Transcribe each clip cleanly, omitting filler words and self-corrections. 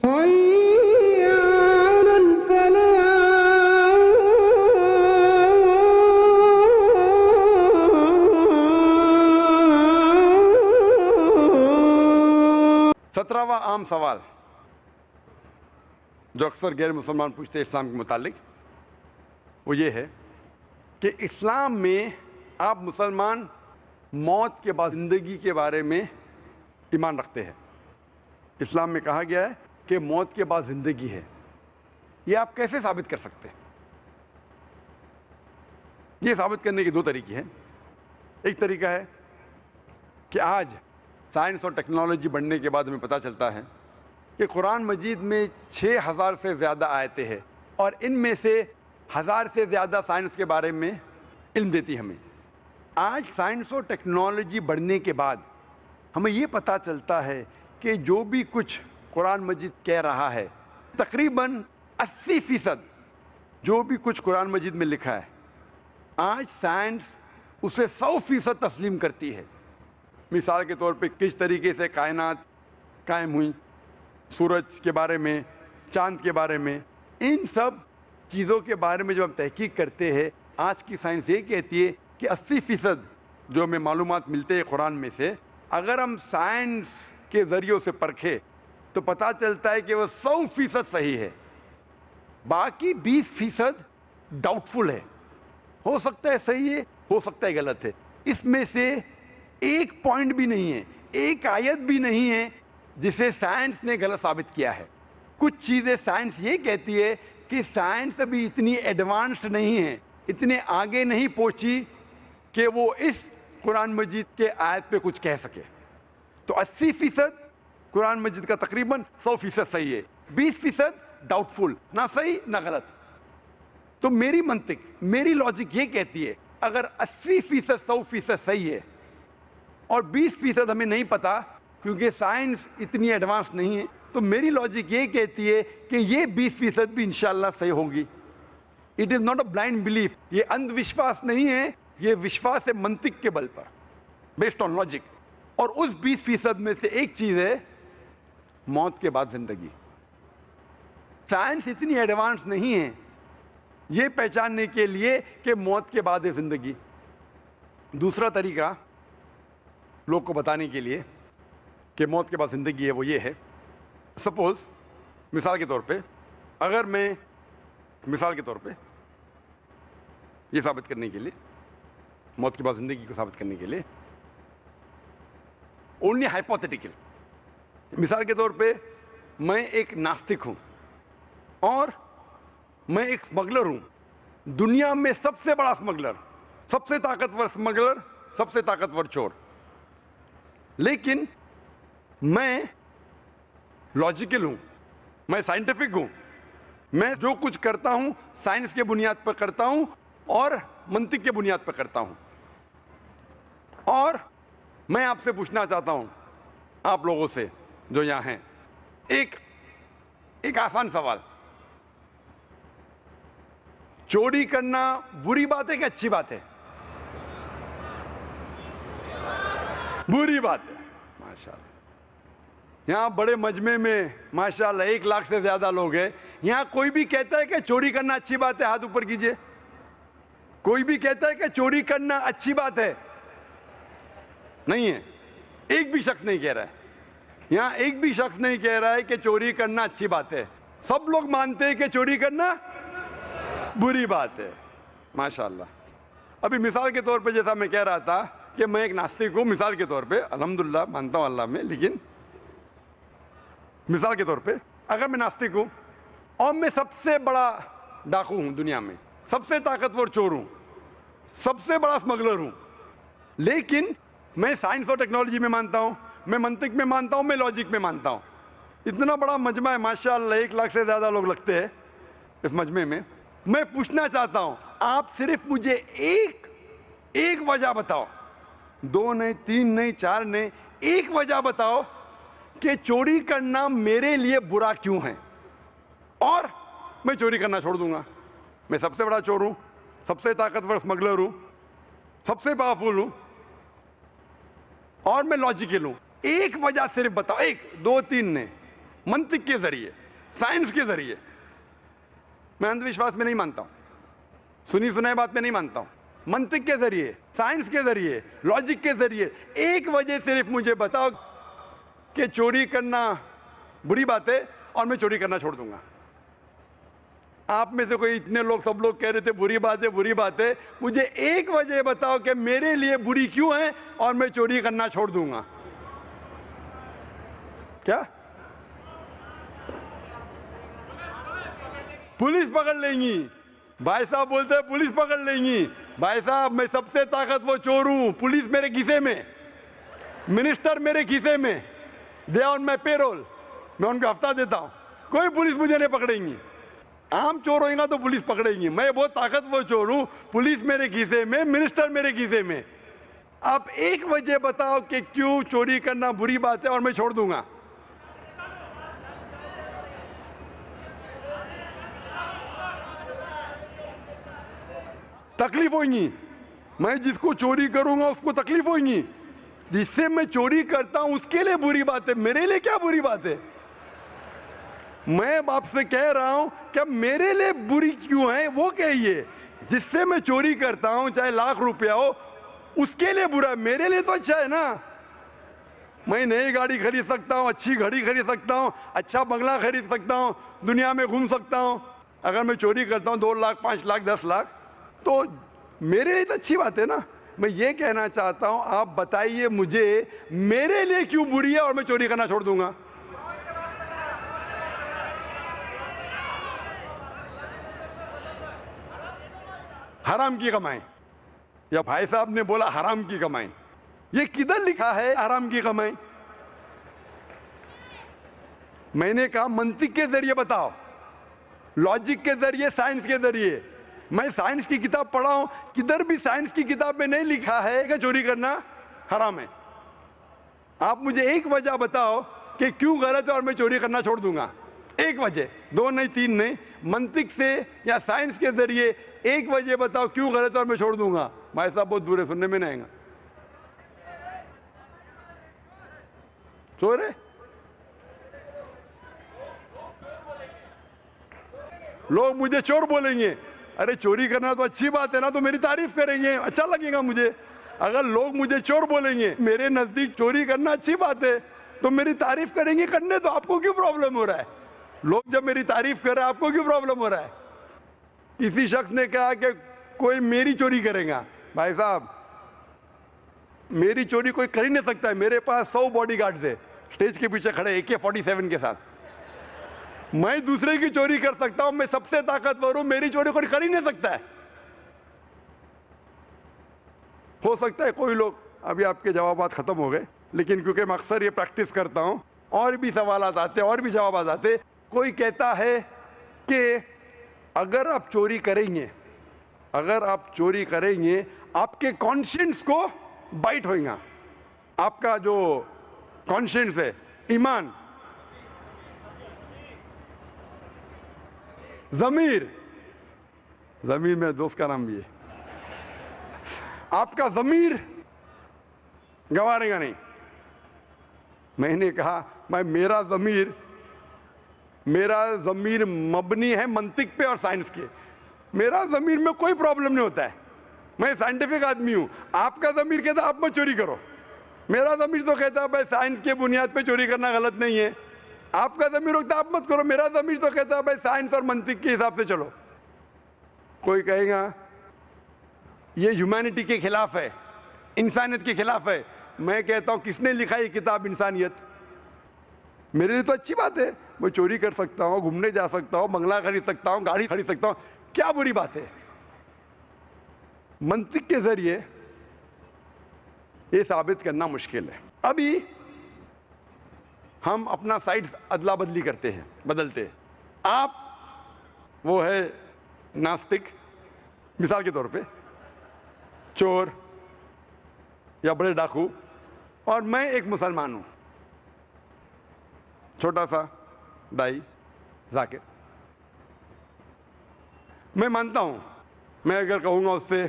حي على الفلاح. 17واں عام سوال جو اکثر غیر مسلمان پوچھتے ہیں اسلام کے متعلق، وہ یہ ہے کہ اسلام میں آپ مسلمان موت کے بعد زندگی کے بارے میں ایمان رکھتے ہیں۔ اسلام میں کہا گیا ہے کہ موت کے بعد زندگی ہے، یہ آپ کیسے ثابت کر سکتے ہیں؟ یہ ثابت کرنے کے دو طریقے ہیں۔ ایک طریقہ ہے کہ آج سائنس اور ٹیکنالوجی بڑھنے کے بعد ہمیں پتہ چلتا ہے کہ قرآن مجید میں 6000 سے زیادہ آیتیں ہیں، اور ان میں سے 1000 سے زیادہ سائنس کے بارے میں علم دیتی ہمیں۔ آج سائنس اور ٹیکنالوجی بڑھنے کے بعد ہمیں یہ پتہ چلتا ہے کہ جو بھی کچھ قرآن مجید کہہ رہا ہے، تقریباً 80% جو بھی کچھ قرآن مجید میں لکھا ہے، آج سائنس اسے 100% تسلیم کرتی ہے۔ مثال کے طور پہ کس طریقے سے کائنات قائم ہوئی، سورج کے بارے میں، چاند کے بارے میں، ان سب چیزوں کے بارے میں جب ہم تحقیق کرتے ہیں، آج کی سائنس یہ کہتی ہے کہ 80% جو ہمیں معلومات ملتے ہیں قرآن میں سے، اگر ہم سائنس کے ذریعوں سے پرکھیں تو پتہ چلتا ہے کہ وہ 100% صحیح ہے، باقی 20% ڈاؤٹ فل ہے، ہو سکتا ہے صحیح ہے، ہو سکتا ہے غلط ہے۔ اس میں سے ایک پوائنٹ بھی نہیں ہے، ایک آیت بھی نہیں ہے جسے سائنس نے غلط ثابت کیا ہے۔ کچھ چیزیں سائنس یہ کہتی ہے کہ سائنس ابھی اتنی ایڈوانسڈ نہیں ہے، اتنے آگے نہیں پہنچی کہ وہ اس قرآن مجید کے آیت پہ کچھ کہہ سکے۔ تو 80% قرآن مجید کا تقریباً 100% صحیح ہے، 20% ڈاؤٹ فل، نہ صحیح نہ غلط۔ تو میری منطق، میری لاجک یہ کہتی ہے اگر 80% 100% صحیح ہے اور 20% ہمیں نہیں پتا کیونکہ سائنس اتنی ایڈوانس نہیں ہے، تو میری لاجک یہ کہتی ہے کہ یہ 20% بھی انشاءاللہ صحیح ہوگی۔ It is not a blind belief, یہ اندھ وشواس نہیں ہے، یہ وشواس ہے منطق کے بل پر، بیسڈ آن لاجک۔ اور اس 20% میں سے ایک چیز ہے موت کے بعد زندگی۔ سائنس اتنی ایڈوانس نہیں ہے یہ پہچاننے کے لیے کہ موت کے بعد ہے زندگی۔ دوسرا طریقہ لوگ کو بتانے کے لیے کہ موت کے بعد زندگی ہے وہ یہ ہے، سپوز مثال کے طور پہ، اگر میں مثال کے طور پہ یہ ثابت کرنے کے لیے، موت کے بعد زندگی کو ثابت کرنے کے لیے، اونلی ہائپوتھیٹیکل، مثال کے طور پہ میں ایک ناستک ہوں اور میں ایک اسمگلر ہوں، دنیا میں سب سے بڑا اسمگلر، سب سے طاقتور اسمگلر، سب سے طاقتور چور، لیکن میں لاجیکل ہوں، میں سائنٹیفک ہوں، میں جو کچھ کرتا ہوں سائنس کے بنیاد پر کرتا ہوں اور منطق کے بنیاد پر کرتا ہوں۔ اور میں آپ سے پوچھنا چاہتا ہوں، آپ لوگوں سے جو یہاں ہیں، ایک آسان سوال، چوری کرنا بری بات ہے کہ اچھی بات ہے؟ بری بات ہے، ماشاءاللہ۔ یہاں بڑے مجمع میں ماشاءاللہ 1 لاکھ سے زیادہ لوگ ہیں، یہاں کوئی بھی کہتا ہے کہ چوری کرنا اچھی بات ہے؟ ہاتھ اوپر کیجئے۔ کوئی بھی کہتا ہے کہ چوری کرنا اچھی بات ہے؟ نہیں ہے، ایک بھی شخص نہیں کہہ رہا ہے، یہاں ایک بھی شخص نہیں کہہ رہا ہے کہ چوری کرنا اچھی بات ہے۔ سب لوگ مانتے ہیں کہ چوری کرنا بری بات ہے، ماشاءاللہ۔ ابھی مثال کے طور پہ جیسا میں کہہ رہا تھا کہ میں ایک ناستک ہوں، مثال کے طور پہ، الحمدللہ مانتا ہوں اللہ میں، لیکن مثال کے طور پہ اگر میں ناستک ہوں اور میں سب سے بڑا ڈاکو ہوں دنیا میں، سب سے طاقتور چور ہوں، سب سے بڑا اسمگلر ہوں، لیکن میں سائنس اور ٹیکنالوجی میں مانتا ہوں، میں منطق میں مانتا ہوں، میں لاجک میں مانتا ہوں، اتنا بڑا مجمع ہے ماشاءاللہ، 1 لاکھ سے زیادہ لوگ لگتے ہیں اس مجمع میں۔ میں پوچھنا چاہتا ہوں، آپ صرف مجھے ایک وجہ بتاؤ، 2 نہیں، 3 نہیں، 4 نہیں، ایک وجہ بتاؤ کہ چوری کرنا میرے لیے برا کیوں ہے، اور میں چوری کرنا چھوڑ دوں گا۔ میں سب سے بڑا چور ہوں، سب سے طاقتور اسمگلر ہوں، سب سے پاورفل ہوں، اور میں لاجیکل ہوں۔ ایک وجہ صرف بتاؤ، 1 2 3 نہیں، منطق کے ذریعے, سائنس کے ذریعے. میں اندھ وشواس میں نہیں مانتا ہوں, سنی سنائی بات میں نہیں مانتا ہوں. منطق کے ذریعے, سائنس کے ذریعے, لاجک کے ذریعے ایک وجہ صرف مجھے بتاؤ کہ چوری کرنا بری بات ہے اور میں چوری کرنا چھوڑ دوں گا. آپ میں سے کوئی اتنے لوگ, سب لوگ کہہ رہے تھے بری بات ہے بری بات ہے, مجھے ایک وجہ بتاؤ کہ میرے لیے بری کیوں ہے اور میں چوری کرنا چھوڑ دوں گا. کیا پولیس پکڑ لیں گی؟ بھائی صاحب بولتے ہیں پولیس پکڑ لیں گی. بھائی صاحب میں سب سے طاقتور چور ہوں, پولیس میرے کھیسے میں, منسٹر میرے کھیسے میں, دے آن مائی پے رول, میں ان کو ہفتہ دیتا ہوں, کوئی پولیس مجھے نہیں پکڑیں گی. عام چور ہوئے گا تو پولیس پکڑیں گی, میں بہت طاقتور چور ہوں, پولیس میرے کھیسے میں, منسٹر میرے کھیسے میں. آپ ایک وجہ بتاؤ کہ کیوں چوری کرنا بری بات ہے اور میں چھوڑ دوں گا. تکلیف ہوئیں گی, میں جس کو چوری کروں گا اس کو تکلیف ہوئیں گی, جس سے میں چوری کرتا ہوں اس کے لیے بری بات ہے, میرے لیے کیا بری بات ہے؟ میں آپ سے کہہ رہا ہوں کہ میرے لیے بری کیوں ہے وہ کہیے. جس سے میں چوری کرتا ہوں چاہے لاکھ روپیہ ہو, اس کے لیے برا ہے, میرے لیے تو اچھا ہے نا. میں نئی گاڑی خرید سکتا ہوں, اچھی گھڑی خرید سکتا ہوں, اچھا بنگلہ خرید سکتا ہوں, دنیا میں گھوم سکتا ہوں. اگر میں چوری کرتا ہوں 2 لاکھ 5 لاکھ 10 لاکھ تو میرے لیے تو اچھی بات ہے نا. میں یہ کہنا چاہتا ہوں, آپ بتائیے مجھے میرے لیے کیوں بری ہے اور میں چوری کرنا چھوڑ دوں گا. حرام کی کمائیں, یا بھائی صاحب نے بولا حرام کی کمائیں, یہ کدھر لکھا ہے حرام کی کمائیں؟ میں نے کہا منطق کے ذریعے بتاؤ, لاجک کے ذریعے, سائنس کے ذریعے. میں سائنس کی کتاب پڑھا ہوں, کدھر بھی سائنس کی کتاب میں نہیں لکھا ہے کہ چوری کرنا حرام ہے. آپ مجھے ایک وجہ بتاؤ کہ کیوں غلط ہے اور میں چوری کرنا چھوڑ دوں گا. ایک وجہ, 2 نہیں 3 نہیں, منطق سے یا سائنس کے ذریعے ایک وجہ بتاؤ کیوں غلط ہے اور میں چھوڑ دوں گا. بھائی صاحب بہت دور ہے, سننے میں نہیں آئے گا. چور ہے, لوگ مجھے چور بولیں گے. ارے چوری کرنا تو اچھی بات ہے نا, تو میری تعریف کریں گے, اچھا لگے گا مجھے. اگر لوگ مجھے چور بولیں گے, میرے نزدیک چوری کرنا اچھی بات ہے, تو میری تعریف کریں گے. کرنے تو آپ کو کیوں پرابلم ہو رہا ہے؟ لوگ جب میری تعریف کر رہے ہیں آپ کو کیوں پرابلم ہو رہا ہے؟ کسی شخص نے کہا کہ کوئی میری چوری کرے گا. بھائی صاحب میری چوری کوئی کر ہی نہیں سکتا ہے. میرے پاس 100 باڈی گارڈز ہے, اسٹیج کے پیچھے کھڑے AK-47 کے ساتھ. میں دوسرے کی چوری کر سکتا ہوں, میں سب سے طاقتور ہوں, میری چوری کوئی کر ہی نہیں سکتا ہے. ہو سکتا ہے کوئی لوگ, ابھی آپ کے جوابات ختم ہو گئے, لیکن کیونکہ میں اکثر یہ پریکٹس کرتا ہوں, اور بھی سوالات آتے, اور بھی جوابات آتے. کوئی کہتا ہے کہ اگر آپ چوری کریں گے, اگر آپ چوری کریں گے, آپ کے کانشینس کو بائٹ ہوئے گا. آپ کا جو کانشینس ہے, ایمان, ضمیر, ضمیر میرے دوست کا نام بھی ہے, آپ کا ضمیر گوارے گا نہیں. میں نے کہا میرا ضمیر مبنی ہے منطق پہ اور سائنس کے. میرا ضمیر میں کوئی پرابلم نہیں ہوتا ہے, میں سائنٹیفک آدمی ہوں. آپ کا ضمیر کہتا ہے آپ مت چوری کرو, میرا ضمیر تو کہتا ہے بھائی سائنس کے بنیاد پہ چوری کرنا غلط نہیں ہے. آپ کا ضمیر ہوتا ہے آپ مت کرو, میرا ضمیر تو کہتا ہے بھائی سائنس اور منطق کے حساب سے چلو. کوئی کہے گا یہ ہیومینٹی کے خلاف ہے, انسانیت کے خلاف ہے. میں کہتا ہوں کس نے لکھا یہ کتاب انسانیت؟ میرے لیے تو اچھی بات ہے, میں چوری کر سکتا ہوں, گھومنے جا سکتا ہوں, بنگلہ خرید سکتا ہوں, گاڑی خرید سکتا ہوں, کیا بری بات ہے؟ منطق کے ذریعے یہ ثابت کرنا مشکل ہے. ابھی ہم اپنا سائڈ ادلا بدلی کرتے ہیں, بدلتے ہیں. آپ وہ ہے ناستک, مثال کے طور پہ چور یا بڑے ڈاکو, اور میں ایک مسلمان ہوں, چھوٹا سا دائی ذاکر. میں مانتا ہوں, میں اگر کہوں گا اس سے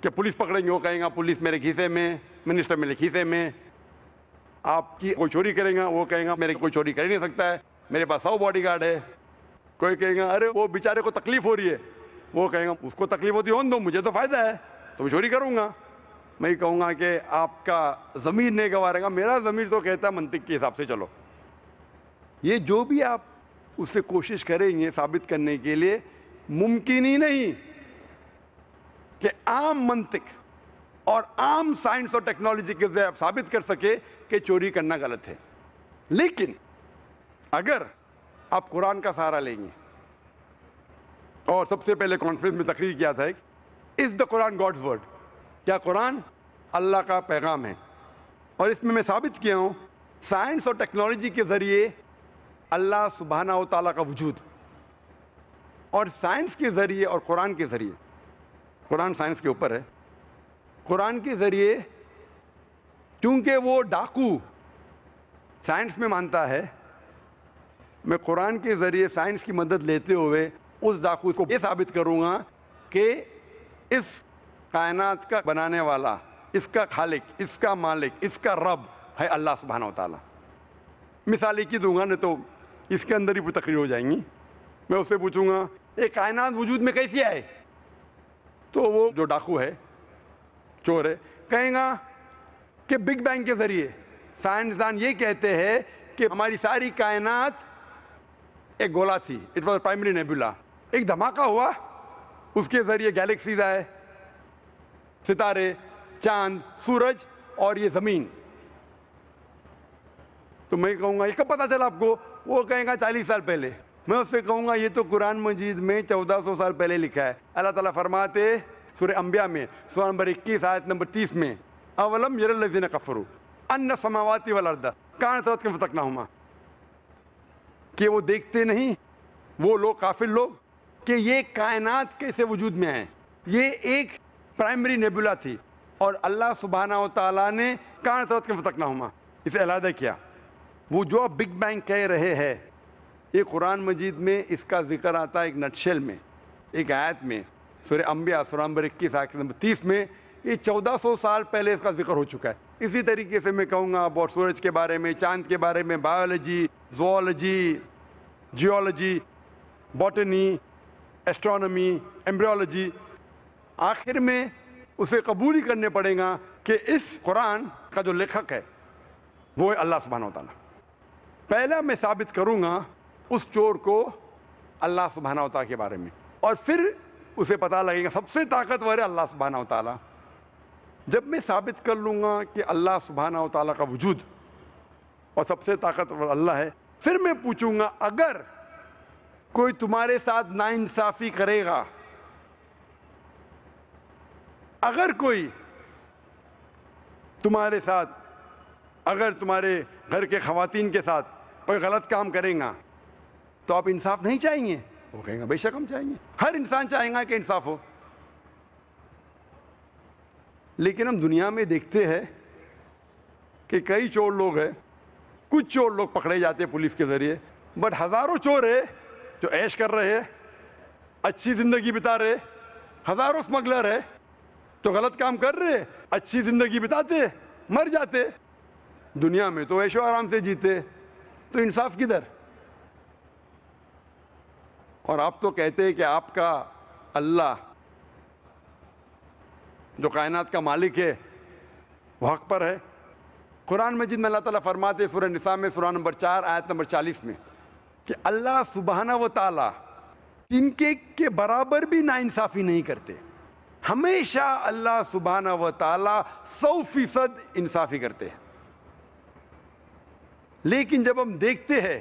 کہ پولیس پکڑیں گے, وہ کہیں گا پولیس میرے کھیسے میں, منسٹر میرے کھیسے میں, آپ کی کوئی چوری کرے گا، وہ کہے گا میرے کوئی چوری کر ہی نہیں سکتا ہے، میرے پاس 100 باڈی گارڈ ہے. کوئی کہے گا ارے وہ بیچارے کو تکلیف ہو رہی ہے، وہ کہے گا اس کو تکلیف ہوتی ہے دو، مجھے تو فائدہ ہے تو میں چوری کروں گا. میں کہوں گا کہ آپ کا ضمیر نہیں گوارے گا، میرا ضمیر تو کہتا ہے منطق کے حساب سے چلو. یہ جو بھی آپ اس سے کوشش کریں گے ثابت کرنے کے لیے، ممکن ہی نہیں کہ عام منطق اور عام سائنس اور ٹیکنالوجی کے ذریعے آپ ثابت کر سکے کہ چوری کرنا غلط ہے. لیکن اگر آپ قرآن کا سہارا لیں گے، اور سب سے پہلے کانفرنس میں تقریر کیا تھا از دا قرآن گاڈز ورڈ، کیا قرآن اللہ کا پیغام ہے؟ اور اس میں ثابت کیا ہوں سائنس اور ٹیکنالوجی کے ذریعے اللہ سبحانہ و تعالیٰ کا وجود، اور سائنس کے ذریعے اور قرآن کے ذریعے، قرآن سائنس کے اوپر ہے، قرآن کے ذریعے کیونکہ وہ ڈاکو سائنس میں مانتا ہے، میں قرآن کے ذریعے سائنس کی مدد لیتے ہوئے اس ڈاکو کو یہ ثابت کروں گا کہ اس کائنات کا بنانے والا، اس کا خالق، اس کا مالک، اس کا رب ہے اللہ سبحانہ و تعالیٰ. مثال ایک ہی دوں گا، نہیں تو اس کے اندر ہی پوری تقریر ہو جائیں گی. میں اس سے پوچھوں گا یہ کائنات وجود میں کیسی آئے؟ تو وہ جو ڈاکو ہے، چور ہے، کہیں گا کہ بگ بینگ کے ذریعے. سائنسدان یہ کہتے ہیں کہ ہماری ساری کائنات ایک گولا تھی، اٹ واز پرائمری نیبولا، ایک دھماکہ ہوا، اس کے ذریعے گیلیکسیز آئے، ستارے، چاند، سورج اور یہ زمین. تو میں کہوں گا یہ کب پتا چلا آپ کو؟ وہ کہیں گا 40 سال پہلے. میں اس سے کہوں گا یہ تو قرآن مجید میں 1400 سال پہلے لکھا ہے. اللہ تعالیٰ فرماتے سورہ انبیاء میں سورہ نمبر 21 آیت نمبر 30 میں اولم یر الذین کفروا ان السماوات والارض کانتا رتقا ففتقناہما، کہ وہ دیکھتے نہیں وہ لوگ کافر لوگ کہ یہ کائنات کیسے وجود میں آئے. یہ ایک پرائمری نیبولا تھی اور اللہ سبحانہ و تعالیٰ نے کانتا رتقا ففتقناہما اسے علیحدہ کیا. وہ جو آپ بگ بینگ کہہ رہے ہیں، یہ قرآن مجید میں اس کا ذکر آتا ہے ایک نٹشل میں، ایک آیت میں، سورہ انبیاء سورہ نمبر 21 آیت نمبر 30 میں. یہ 1400 سال پہلے اس کا ذکر ہو چکا ہے. اسی طریقے سے میں کہوں گا اور سورج کے بارے میں، چاند کے بارے میں، biology, zoology, geology, botany, astronomy, embryology. آخر میں اسے قبول ہی کرنے پڑے گا کہ اس قرآن کا جو لکھک ہے وہ ہے اللہ سبحانہ و تعالیٰ. پہلا میں ثابت کروں گا اس چور کو اللہ سبحانہ و تعالیٰ کے بارے میں، اور پھر اسے پتہ لگے گا سب سے طاقتور ہے اللہ سبحانہ و تعالیٰ. جب میں ثابت کر لوں گا کہ اللہ سبحانہ و تعالیٰ کا وجود اور سب سے طاقتور اللہ ہے، پھر میں پوچھوں گا اگر کوئی تمہارے ساتھ ناانصافی کرے گا، اگر کوئی تمہارے ساتھ، اگر تمہارے گھر کے خواتین کے ساتھ کوئی غلط کام کریں گا تو آپ انصاف نہیں چاہیں گے؟ وہ کہیں گا بے شک ہم چاہیں گے، ہر انسان چاہیں گا کہ انصاف ہو. لیکن ہم دنیا میں دیکھتے ہیں کہ کئی چور لوگ ہیں، کچھ چور لوگ پکڑے جاتے ہیں پولیس کے ذریعے، بٹ ہزاروں چور ہیں جو عیش کر رہے ہیں، اچھی زندگی بتا رہے. ہزاروں اسمگلر ہے تو غلط کام کر رہے، اچھی زندگی بتاتے، مر جاتے. دنیا میں تو عیش و آرام سے جیتے، تو انصاف کدھر؟ اور آپ تو کہتے ہیں کہ آپ کا اللہ جو کائنات کا مالک ہے وہ حق پر ہے. قرآن مجید میں اللہ تعالیٰ فرماتے سورہ نساء میں سورہ نمبر 4 آیت نمبر 40 میں کہ اللہ سبحانہ و تعالیٰ ان کے برابر بھی ناانصافی نہیں کرتے. ہمیشہ اللہ سبحانہ و تعالیٰ 100% انصافی کرتے ہیں. لیکن جب ہم دیکھتے ہیں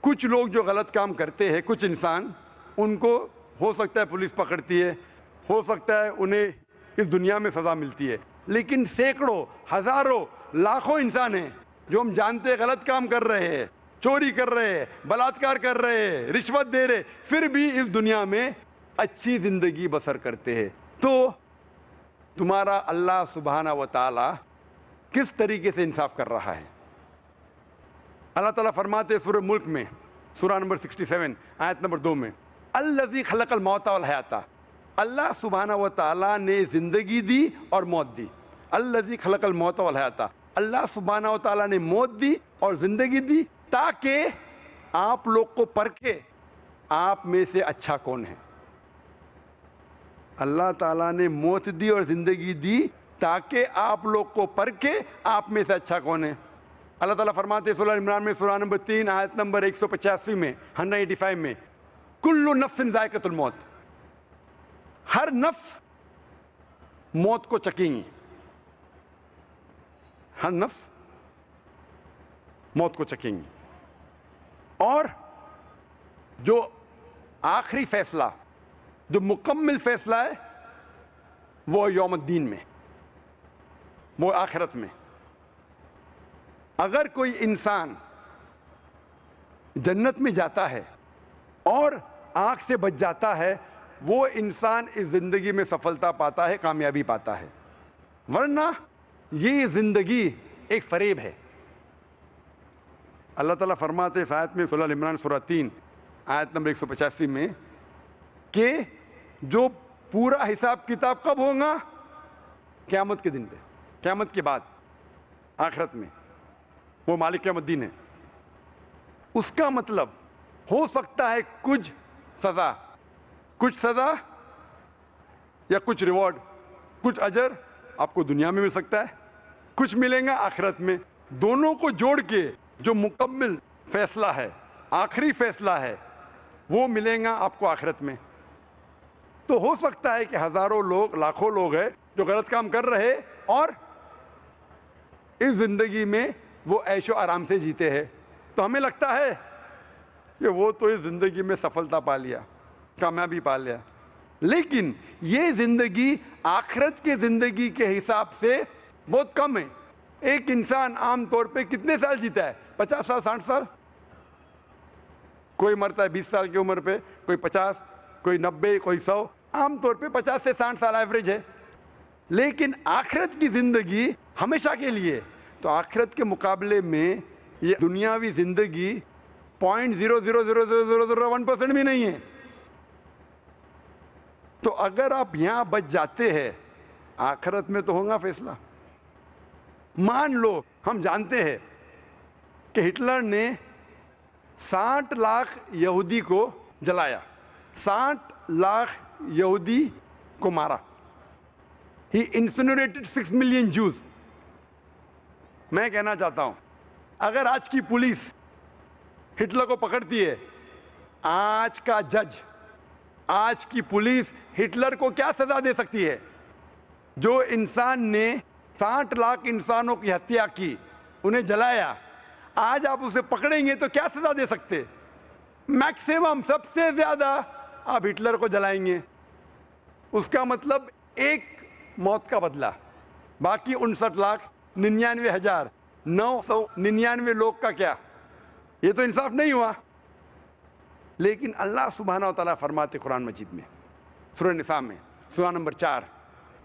کچھ لوگ جو غلط کام کرتے ہیں، کچھ انسان، ان کو ہو سکتا ہے پولیس پکڑتی ہے، ہو سکتا ہے انہیں اس دنیا میں سزا ملتی ہے، لیکن سینکڑوں، ہزاروں، لاکھوں انسان ہیں جو ہم جانتے ہیں غلط کام کر رہے ہیں، چوری کر رہے ہیں، بلاತ್ಕಾರ کر رہے ہیں، رشوت دے رہے، پھر بھی اس دنیا میں اچھی زندگی بسر کرتے ہیں. تو تمہارا اللہ سبحانہ و تعالی کس طریقے سے انصاف کر رہا ہے؟ اللہ تعالیٰ فرماتے سورہ ملک میں سورہ نمبر 67 آیت نمبر 2 میں الذی خلق الموت والحیات، اللہ سبحانہ و تعالیٰ نے زندگی دی اور موت دی. الذی خلق الموت والحیات، اللہ سبحانہ و تعالیٰ نے موت دی اور زندگی دی تاکہ آپ لوگ کو پرکھے آپ میں سے اچھا کون ہے۔ اللہ تعالیٰ نے موت دی اور زندگی دی تاکہ آپ لوگ کو پرکھے آپ میں سے اچھا کون ہے۔ اللہ تعالیٰ فرماتے ہیں سورہ عمران میں سورہ نمبر 3 آیت نمبر 185 میں 185 میں کل نفس ذائقۃ الموت، ہر نفس موت کو چکیں گی، ہر نفس موت کو چکیں گی۔ اور جو آخری فیصلہ، جو مکمل فیصلہ ہے وہ یوم الدین میں، وہ آخرت میں۔ اگر کوئی انسان جنت میں جاتا ہے اور آنکھ سے بچ جاتا ہے، وہ انسان اس زندگی میں سفلتا پاتا ہے، کامیابی پاتا ہے، ورنہ یہ زندگی ایک فریب ہے۔ اللہ تعالیٰ فرماتے ہیں آیت میں سورہ عمران سورہ 3 آیت نمبر 185 میں کہ جو پورا حساب کتاب کب ہوگا؟ قیامت کے دن پہ، قیامت کے بعد، آخرت میں، وہ مالک یوم الدین ہے۔ اس کا مطلب ہو سکتا ہے کچھ سزا یا کچھ ریوارڈ، کچھ اجر آپ کو دنیا میں مل سکتا ہے، کچھ ملیں گا آخرت میں۔ دونوں کو جوڑ کے جو مکمل فیصلہ ہے، آخری فیصلہ ہے، وہ ملیں گا آپ کو آخرت میں۔ تو ہو سکتا ہے کہ ہزاروں لوگ، لاکھوں لوگ ہیں جو غلط کام کر رہے اور اس زندگی میں وہ عیش و آرام سے جیتے ہیں، تو ہمیں لگتا ہے کہ وہ تو اس زندگی میں سفلتا پا لیا، کامیابی پا لیا، لیکن یہ زندگی آخرت کی زندگی کے حساب سے بہت کم ہے۔ ایک انسان عام طور پہ کتنے سال جیتا ہے؟ 50 سال، 60 سال، کوئی مرتا ہے 20 سال کی عمر پہ، کوئی 50، کوئی 90، کوئی 100، عام طور پہ 50 سے 60 سال ایوریج ہے۔ لیکن آخرت کی زندگی ہمیشہ کے لیے، تو آخرت کے مقابلے میں یہ دنیاوی زندگی 0.00001% بھی نہیں ہے۔ تو اگر آپ یہاں بچ جاتے ہیں، آخرت میں تو ہوگا فیصلہ۔ مان لو ہم جانتے ہیں کہ ہٹلر نے 60 لاکھ یہودی کو جلایا، 60 لاکھ یہودی کو مارا۔ He incinerated 6 million Jews۔ میں کہنا چاہتا ہوں اگر آج کی پولیس ہٹلر کو پکڑتی ہے، آج کا جج، آج کی پولیس ہٹلر کو کیا سزا دے سکتی ہے؟ جو انسان نے 60 لاکھ انسانوں کی ہتیا کی، انہیں جلایا، آج آپ اسے پکڑیں گے تو کیا سزا دے سکتے؟ میکسیمم، سب سے زیادہ آپ ہٹلر کو جلائیں گے۔ اس کا مطلب ایک موت کا بدلہ، باقی 59,99,999 لوگ کا کیا؟ یہ تو انصاف نہیں ہوا۔ لیکن اللہ سبحانہ و تعالیٰ فرماتے قرآن مجید میں سورہ نساء میں سورہ نمبر 4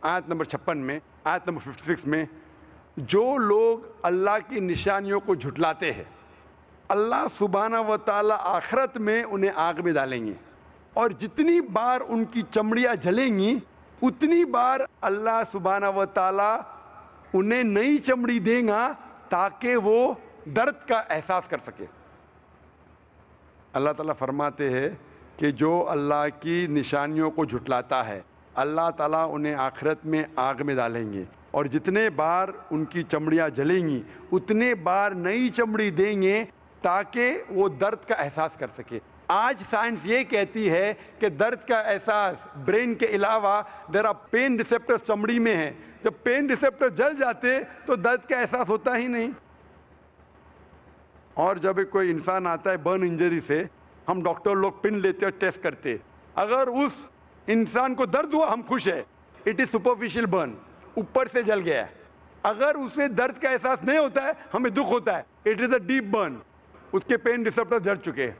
آیت نمبر 56 میں، آیت نمبر 56 میں، جو لوگ اللہ کی نشانیوں کو جھٹلاتے ہیں، اللہ سبحانہ و تعالیٰ آخرت میں انہیں آگ میں ڈالیں گے، اور جتنی بار ان کی چمڑیاں جلیں گی اتنی بار اللہ سبحانہ و تعالیٰ انہیں نئی چمڑی دے گا تاکہ وہ درد کا احساس کر سکے۔ اللہ تعالیٰ فرماتے ہیں کہ جو اللہ کی نشانیوں کو جھٹلاتا ہے، اللہ تعالیٰ انہیں آخرت میں آگ میں ڈالیں گے، اور جتنے بار ان کی چمڑیاں جلیں گی اتنے بار نئی چمڑی دیں گے تاکہ وہ درد کا احساس کر سکے۔ آج سائنس یہ کہتی ہے کہ درد کا احساس برین کے علاوہ دیر آر پین ریسیپٹر چمڑی میں ہیں، جب پین ریسیپٹر جل جاتے تو درد کا احساس ہوتا ہی نہیں۔ اور جب کوئی انسان آتا ہے برن انجری سے، ہم ڈاکٹر لوگ پن لیتے اور ٹیسٹ کرتے، اگر اس انسان کو درد ہوا ہم خوش ہیں، اٹ از سپرفیشل برن، اوپر سے جل گیا ہے۔ اگر اسے درد کا احساس نہیں ہوتا ہے ہمیں دکھ ہوتا ہے، it is a deep burn, اس کے پین ریسیپٹر جل چکے ہیں۔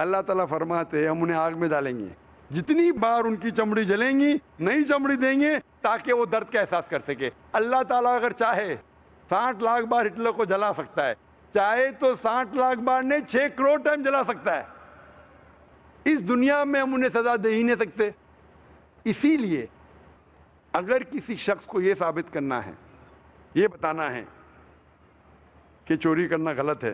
اللہ تعالیٰ فرماتے ہیں ہم انہیں آگ میں ڈالیں گے، جتنی بار ان کی چمڑی جلیں گی نئی چمڑی دیں گے تاکہ وہ درد کا احساس کر سکے۔ اللہ تعالیٰ اگر چاہے 60 لاکھ بار ہٹلر کو جلا سکتا ہے، چاہے تو 60 لاکھ بار نہیں 6 کروڑ ٹائم جلا سکتا ہے۔ اس دنیا میں ہم انہیں سزا دے ہی نہیں سکتے۔ اسی لیے اگر کسی شخص کو یہ ثابت کرنا ہے، یہ بتانا ہے کہ چوری کرنا غلط ہے،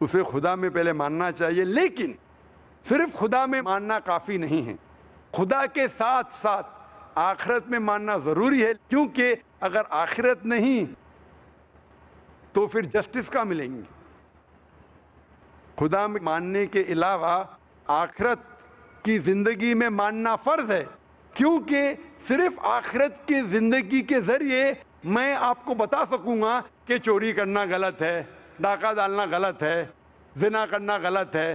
اسے خدا میں پہلے ماننا چاہیے. لیکن صرف خدا میں ماننا کافی نہیں ہے، خدا کے ساتھ ساتھ آخرت میں ماننا ضروری ہے. کیونکہ اگر آخرت نہیں تو پھر جسٹس کہاں ملیں گی؟ خدا میں ماننے کے علاوہ آخرت کی زندگی میں ماننا فرض ہے. کیونکہ صرف آخرت کی زندگی کے ذریعے میں آپ کو بتا سکوں گا کہ چوری کرنا غلط ہے، ڈاکہ ڈالنا غلط ہے، زنا کرنا غلط ہے،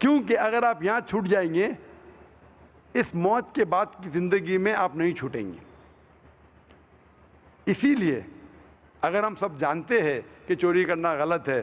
کیونکہ اگر آپ یہاں چھوٹ جائیں گے، اس موت کے بعد کی زندگی میں آپ نہیں چھوٹیں گے. اسی لیے اگر ہم سب جانتے ہیں کہ چوری کرنا غلط ہے،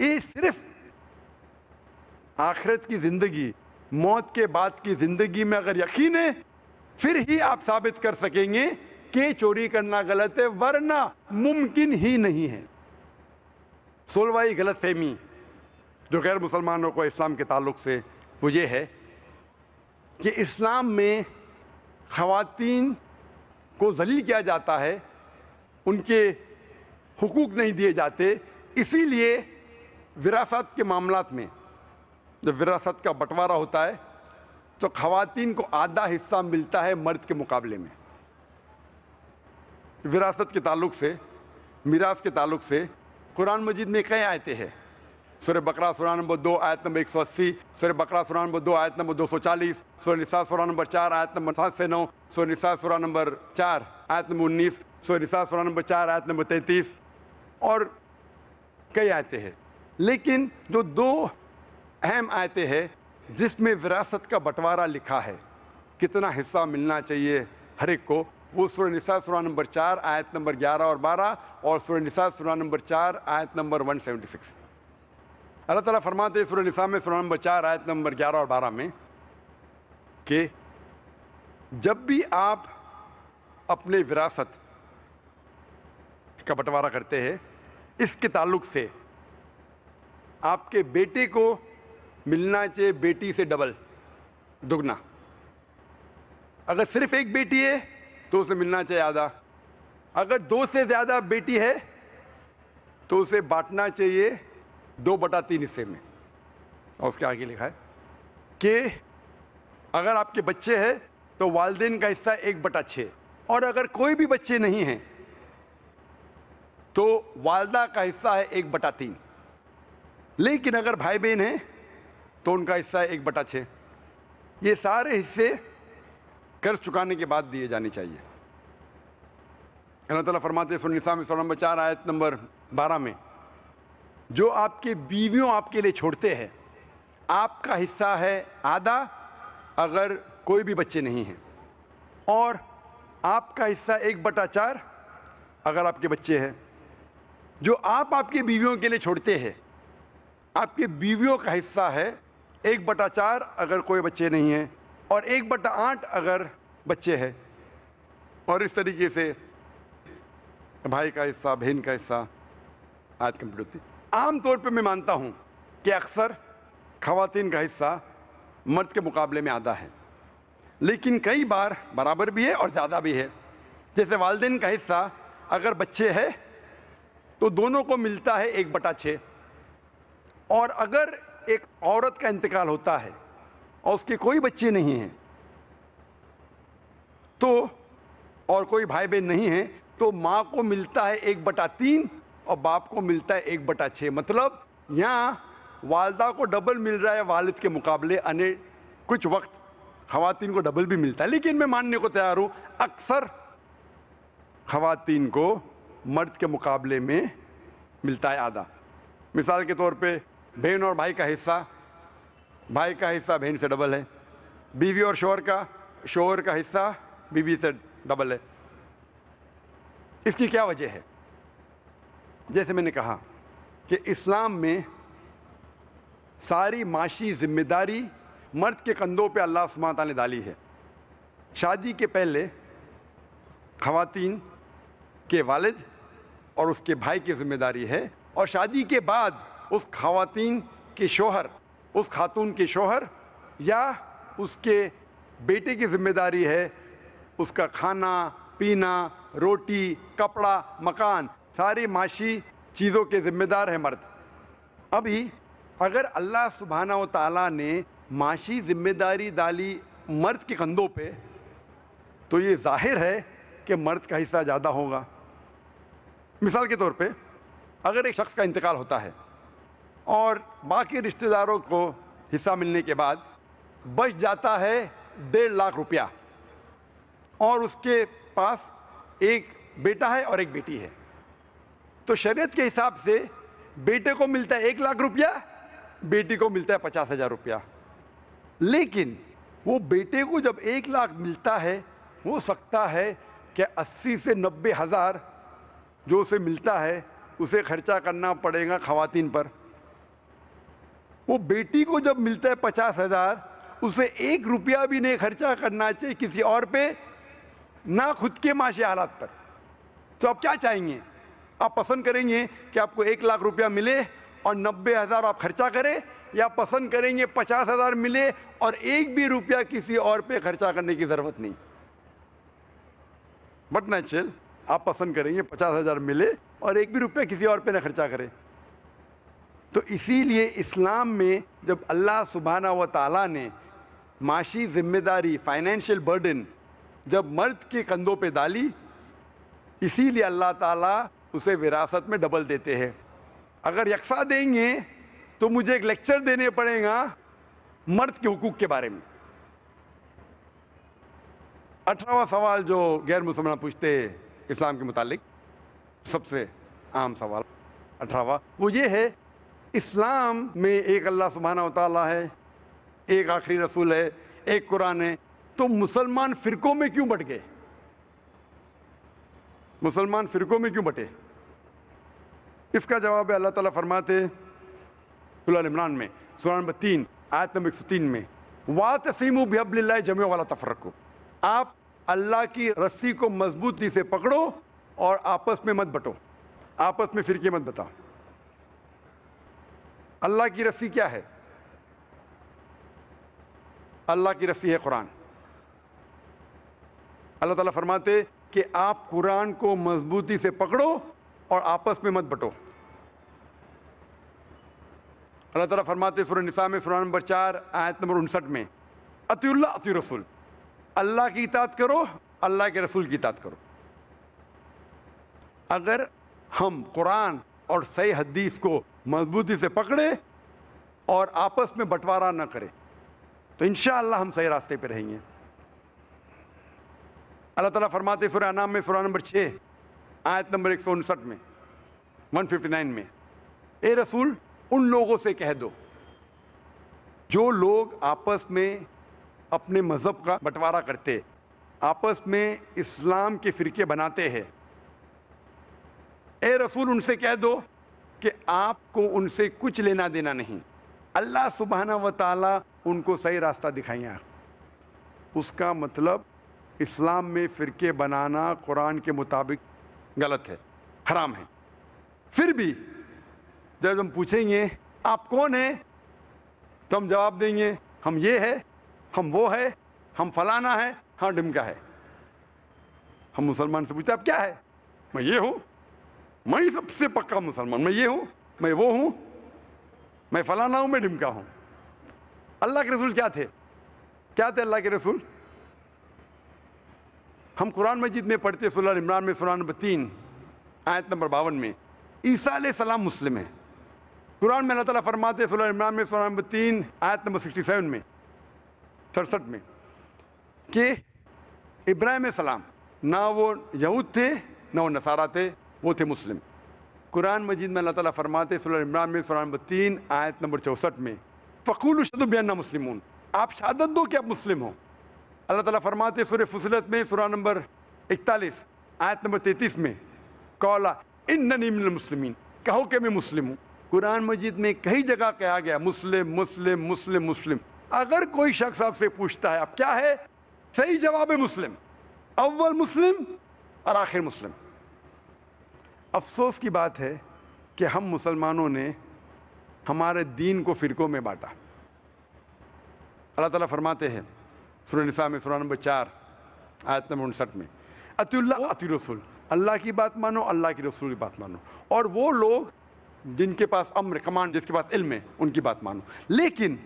یہ صرف آخرت کی زندگی، موت کے بعد کی زندگی میں اگر یقین ہے، پھر ہی آپ ثابت کر سکیں گے کہ چوری کرنا غلط ہے، ورنہ ممکن ہی نہیں ہے. 16واں غلط فہمی جو غیر مسلمانوں کو اسلام کے تعلق سے وہ یہ ہے کہ اسلام میں خواتین کو ذلیل کیا جاتا ہے، ان کے حقوق نہیں دیے جاتے. اسی لیے وراثت کے معاملات میں جب وراثت کا بٹوارا ہوتا ہے تو خواتین کو آدھا حصہ ملتا ہے مرد کے مقابلے میں. وراثت کے تعلق سے، میراث کے تعلق سے قرآن مجید میں کئی آیتیں ہیں. سورہ بقرہ سورہ نمبر 2 آیت نمبر 180، سورہ بقرہ سورہ نمبر 2 آیت نمبر 240، سورہ نساء سورہ نمبر 4 آیت نمبر 7 سے 9، سورہ نساء سورہ نمبر 4 آیت نمبر 19، سورہ نساء سورہ نمبر 4 آیت نمبر 33 اور کئی آیتیں ہیں. لیکن جو دو اہم آیتیں ہیں جس میں وراثت کا بٹوارا لکھا ہے، کتنا حصہ ملنا چاہیے ہر ایک کو، وہ سورہ نساء سورہ نمبر 4 آیت نمبر 11 اور 12 اور سورہ نساء سورہ نمبر 4 آیت نمبر 176. اللہ تعالیٰ فرماتے ہیں سورہ نساء میں سورہ نمبر 4 آیت نمبر 11 اور 12 میں کہ جب بھی آپ اپنے وراثت کا بٹوارا کرتے ہیں، اس کے تعلق سے آپ کے بیٹے کو ملنا چاہیے بیٹی سے ڈبل، دگنا. اگر صرف ایک بیٹی ہے تو اسے ملنا چاہیے آدھا. اگر 2 سے زیادہ بیٹی ہے تو اسے بانٹنا چاہیے 2/3 حصے میں. اور اس کے آگے لکھا ہے کہ اگر آپ کے بچے ہیں تو والدین کا حصہ 1/6، اور اگر کوئی بھی بچے نہیں ہیں تو والدہ کا حصہ ہے 1/3. لیکن اگر بھائی بہن ہیں تو ان کا حصہ ہے 1/6. یہ سارے حصے قرض چکانے کے بعد دیے جانے چاہیے. اللہ تعالیٰ فرماتے ہیں سورہ نساء میں سورہ نمبر 4 آیت نمبر 12 میں جو آپ کے بیویوں آپ کے لیے چھوڑتے ہیں، آپ کا حصہ ہے آدھا اگر کوئی بھی بچے نہیں ہیں، اور آپ کا حصہ 1/4 اگر آپ کے بچے ہیں. جو آپ کی بیویوں کے لیے چھوڑتے ہیں، آپ کے بیویوں کا حصہ ہے 1/4 اگر کوئی بچے نہیں ہیں، اور 1/8 اگر بچے ہیں. اور اس طریقے سے بھائی کا حصہ، بہن کا حصہ آیت کمپلیٹ ہوتی. عام طور پہ میں مانتا ہوں کہ اکثر خواتین کا حصہ مرد کے مقابلے میں آدھا ہے، لیکن کئی بار برابر بھی ہے اور زیادہ بھی ہے. جیسے والدین کا حصہ اگر بچے ہے تو دونوں کو ملتا ہے 1/6، اور اگر ایک عورت کا انتقال ہوتا ہے اور اس کے کوئی بچے نہیں ہیں تو، اور کوئی بھائی بہن نہیں ہیں، تو ماں کو ملتا ہے 1/3 اور باپ کو ملتا ہے 1/6. مطلب یہاں والدہ کو ڈبل مل رہا ہے والد کے مقابلے. کچھ وقت خواتین کو ڈبل بھی ملتا ہے، لیکن میں ماننے کو تیار ہوں اکثر خواتین کو مرد کے مقابلے میں ملتا ہے آدھا. مثال کے طور پہ بہن اور بھائی کا حصہ بہن سے ڈبل ہے. بیوی اور شوہر کا حصہ بیوی سے ڈبل ہے. اس کی کیا وجہ ہے؟ جیسے میں نے کہا کہ اسلام میں ساری معاشی ذمہ داری مرد کے کندھوں پہ اللہ سبحانہ تعالیٰ نے ڈالی ہے. شادی کے پہلے خواتین کے والد اور اس کے بھائی کی ذمہ داری ہے، اور شادی کے بعد اس خواتین کے شوہر، اس خاتون کے شوہر یا اس کے بیٹے کی ذمہ داری ہے اس کا کھانا پینا، روٹی، کپڑا، مکان، ساری معاشی چیزوں کے ذمہ دار ہے مرد۔ ابھی اگر اللہ سبحانہ و تعالیٰ نے معاشی ذمہ داری ڈالی مرد کے کندھوں پہ تو یہ ظاہر ہے کہ مرد کا حصہ زیادہ ہوگا۔ مثال کے طور پہ اگر ایک شخص کا انتقال ہوتا ہے اور باقی رشتہ داروں کو حصہ ملنے کے بعد بچ جاتا ہے 1.5 لاکھ روپیہ، اور اس کے پاس ایک بیٹا ہے اور ایک بیٹی ہے، تو شریعت کے حساب سے بیٹے کو ملتا ہے 1 لاکھ روپیہ، بیٹی کو ملتا ہے 50,000 روپیہ۔ لیکن وہ بیٹے کو جب 1 لاکھ ملتا ہے، ہو سکتا ہے کہ 80 سے 90 ہزار جو اسے ملتا ہے اسے خرچہ کرنا پڑے گا خواتین پر۔ وہ بیٹی کو جب ملتا ہے 50,000، اسے 1 روپیہ بھی نہیں خرچہ کرنا چاہیے کسی اور پہ، نہ خود کے معاشی حالات پر۔ تو آپ کیا چاہیں گے؟ آپ پسند کریں گے کہ آپ کو 1 لاکھ روپیہ ملے اور 90,000 آپ خرچہ کریں، یا پسند کریں گے 50,000 ملے اور 1 بھی روپیہ کسی اور پہ خرچہ کرنے کی ضرورت نہیں؟ بٹ نیچرل آپ پسند کریں گے 50,000 ملے اور 1 بھی روپیہ کسی اور پہ نہ خرچہ کرے۔ تو اسی لیے اسلام میں جب اللہ سبحانہ و تعالیٰ نے معاشی ذمہ داری، فائنینشیل برڈن جب مرد کے کندھوں پہ ڈالی، اسی لیے اللہ تعالیٰ اسے وراثت میں ڈبل دیتے ہیں۔ اگر یکساں دیں گے تو مجھے ایک لیکچر دینے پڑے گا مرد کے حقوق کے بارے میں۔ 18واں سوال جو غیر مسلمان پوچھتے اسلام کے متعلق، سب سے عام سوال 18واں، وہ یہ ہے اسلام میں ایک اللہ سبحانہ و تعالیٰ ہے، ایک آخری رسول ہے، ایک قرآن ہے، تو مسلمان فرقوں میں کیوں بٹ گئے؟ مسلمان فرقوں میں کیوں بٹے؟ اس کا جواب ہے اللہ تعالیٰ فرماتے سورہ عمران میں، سورہ نمبر 3 آیت نمبر 103 میں، وَاعْتَصِمُوا بِحَبْلِ اللَّهِ جَمِيعًا وَلَا تَفَرَّقُوا، آپ اللہ کی رسی کو مضبوطی سے پکڑو اور آپس میں مت بٹو، آپس میں فرقے مت بتاؤ۔ اللہ کی رسی کیا ہے؟ اللہ کی رسی ہے قرآن۔ اللہ تعالیٰ فرماتے کہ آپ قرآن کو مضبوطی سے پکڑو اور آپس میں مت بٹو۔ اللہ تعالیٰ فرماتے سورہ نساء میں سورہ نمبر 4 آیت نمبر 59 میں، اطیعوا اللہ اطیعوا رسول، اللہ کی اطاعت کرو، اللہ کے رسول کی اطاعت کرو۔ اگر ہم قرآن اور صحیح حدیث کو مضبوطی سے پکڑے اور آپس میں بٹوارا نہ کرے تو انشاءاللہ ہم صحیح راستے پہ رہیں گے۔ اللہ تعالیٰ فرماتے سورہ انعام میں سورہ نمبر 6 آیت نمبر 159 میں 159 میں، اے رسول ان لوگوں سے کہہ دو جو لوگ آپس میں اپنے مذہب کا بٹوارا کرتے، آپس میں اسلام کے فرقے بناتے ہیں، اے رسول ان سے کہہ دو کہ آپ کو ان سے کچھ لینا دینا نہیں، اللہ سبحانہ و تعالیٰ ان کو صحیح راستہ دکھائیں گے۔ اس کا مطلب اسلام میں فرقے بنانا قرآن کے مطابق غلط ہے، حرام ہے۔ پھر بھی جب ہم پوچھیں گے آپ کون ہیں تو ہم جواب دیں گے ہم یہ ہے، ہم وہ ہے، ہم فلانا ہے، ہاں ڈمکا ہے۔ ہم مسلمان سے پوچھتے آپ کیا ہے؟ میں یہ ہوں، میں ہی سب سے پکا مسلمان، میں یہ ہوں، میں وہ ہوں، میں فلانا ہوں، میں ڈمکا ہوں۔ اللہ کے رسول کیا تھے؟ کیا تھے اللہ کے رسول؟ ہم قرآن مجید میں پڑھتے سورہ عمران میں سورہ نمبر 3 آیت نمبر 52 میں، عیسیٰ علیہ السلام مسلم ہے۔ قرآن میں اللہ تعالیٰ فرماتے سورہ عمران میں سورہ نمبر 3 آیت نمبر 67 میں 67 میں کہ ابراہیم علیہ السلام نہ وہ یہود تھے نہ وہ نصارہ تھے، وہ تھے مسلم۔ قرآن مجید میں اللہ تعالیٰ فرماتے سورہ عمران میں سورہ نمبر 3 آیت نمبر 64 میں، فَقُولُوا اشْهَدُوا بِأَنَّا مُسْلِمُونَ، آپ شہادت دو کہ آپ مسلم ہو۔ اللہ تعالیٰ فرماتے سورہ فصلت میں سورہ نمبر 41 آیت نمبر 33 میں، قَالَ إِنَّنِي مِنَ الْمُسْلِمِينَ، کہو کہ میں مسلم ہوں۔ قرآن مجید میں کئی جگہ کہا گیا مسلم مسلم مسلم مسلم۔ اگر کوئی شخص آپ سے پوچھتا ہے آپ کیا ہے، صحیح جواب ہے مسلم، اول مسلم اور آخر مسلم۔ افسوس کی بات ہے کہ ہم مسلمانوں نے ہمارے دین کو فرقوں میں بانٹا۔ اللہ تعالیٰ فرماتے ہیں سورہ نساء میں سورہ نمبر 4 آیت نمبر 59 میں، اطیعوا اللہ اطیعوا الرسول، اللہ کی بات مانو، اللہ کی رسول کی بات مانو، اور وہ لوگ جن کے پاس امر کمانڈ، جس کے پاس علم ہے، ان کی بات مانو۔ لیکن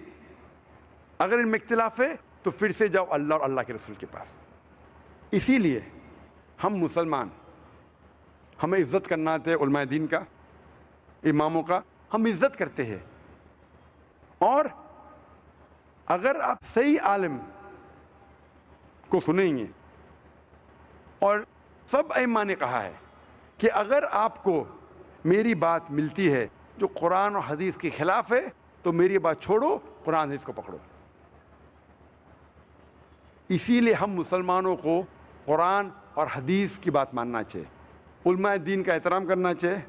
اگر ان میں اختلاف ہے تو پھر سے جاؤ اللہ اور اللہ کے رسول کے پاس۔ اسی لیے ہم مسلمان، ہمیں عزت کرنا ہے علماء دین کا، اماموں کا، ہم عزت کرتے ہیں۔ اور اگر آپ صحیح عالم کو سنیں گے، اور سب ائمہ نے کہا ہے کہ اگر آپ کو میری بات ملتی ہے جو قرآن اور حدیث کے خلاف ہے تو میری بات چھوڑو، قرآن حدیث کو پکڑو۔ اسی لیے ہم مسلمانوں کو قرآن اور حدیث کی بات ماننا چاہیے، علماء دین کا احترام کرنا چاہیے،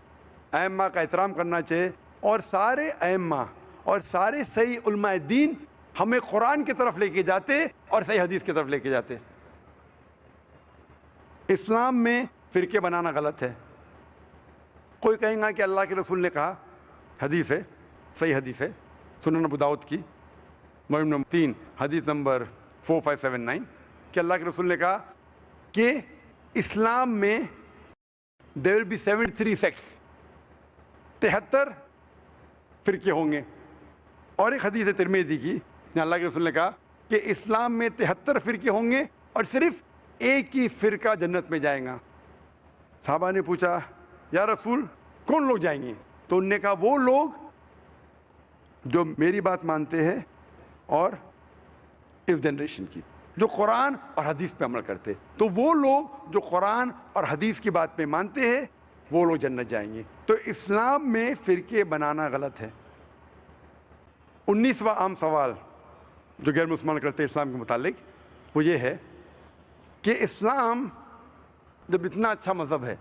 ائمہ کا احترام کرنا چاہیے، اور سارے ائمہ اور سارے صحیح علماء دین ہمیں قرآن کی طرف لے کے جاتے اور صحیح حدیث کی طرف لے کے جاتے۔ اسلام میں فرقے بنانا غلط ہے۔ کوئی کہیں گا کہ اللہ کے رسول نے کہا، حدیث ہے، صحیح حدیث ہے، سنن ابو داؤد کی مجموع نمبر 3 حدیث نمبر 4579، کہ اللہ کے رسول نے کہا کہ اسلام میں there will be 73 sects، 73 فرقے ہوں گے۔ اور ایک حدیث ہے ترمذی کی، اللہ کے رسول نے کہا کہ اسلام میں 73 فرقے ہوں گے اور صرف ایک ہی فرقہ جنت میں جائے گا۔ صحابہ نے پوچھا یا رسول کون لوگ جائیں گے؟ تو انہوں نے کہا وہ لوگ جو میری بات مانتے ہیں اور اس جنریشن کی، جو قرآن اور حدیث پہ عمل کرتے۔ تو وہ لوگ جو قرآن اور حدیث کی بات پہ مانتے ہیں وہ لوگ جنت جائیں گے۔ تو اسلام میں فرقے بنانا غلط ہے۔ 19واں عام سوال جو غیر مسلمان کرتے ہیں اسلام کے متعلق وہ یہ ہے کہ اسلام جب اتنا اچھا مذہب ہے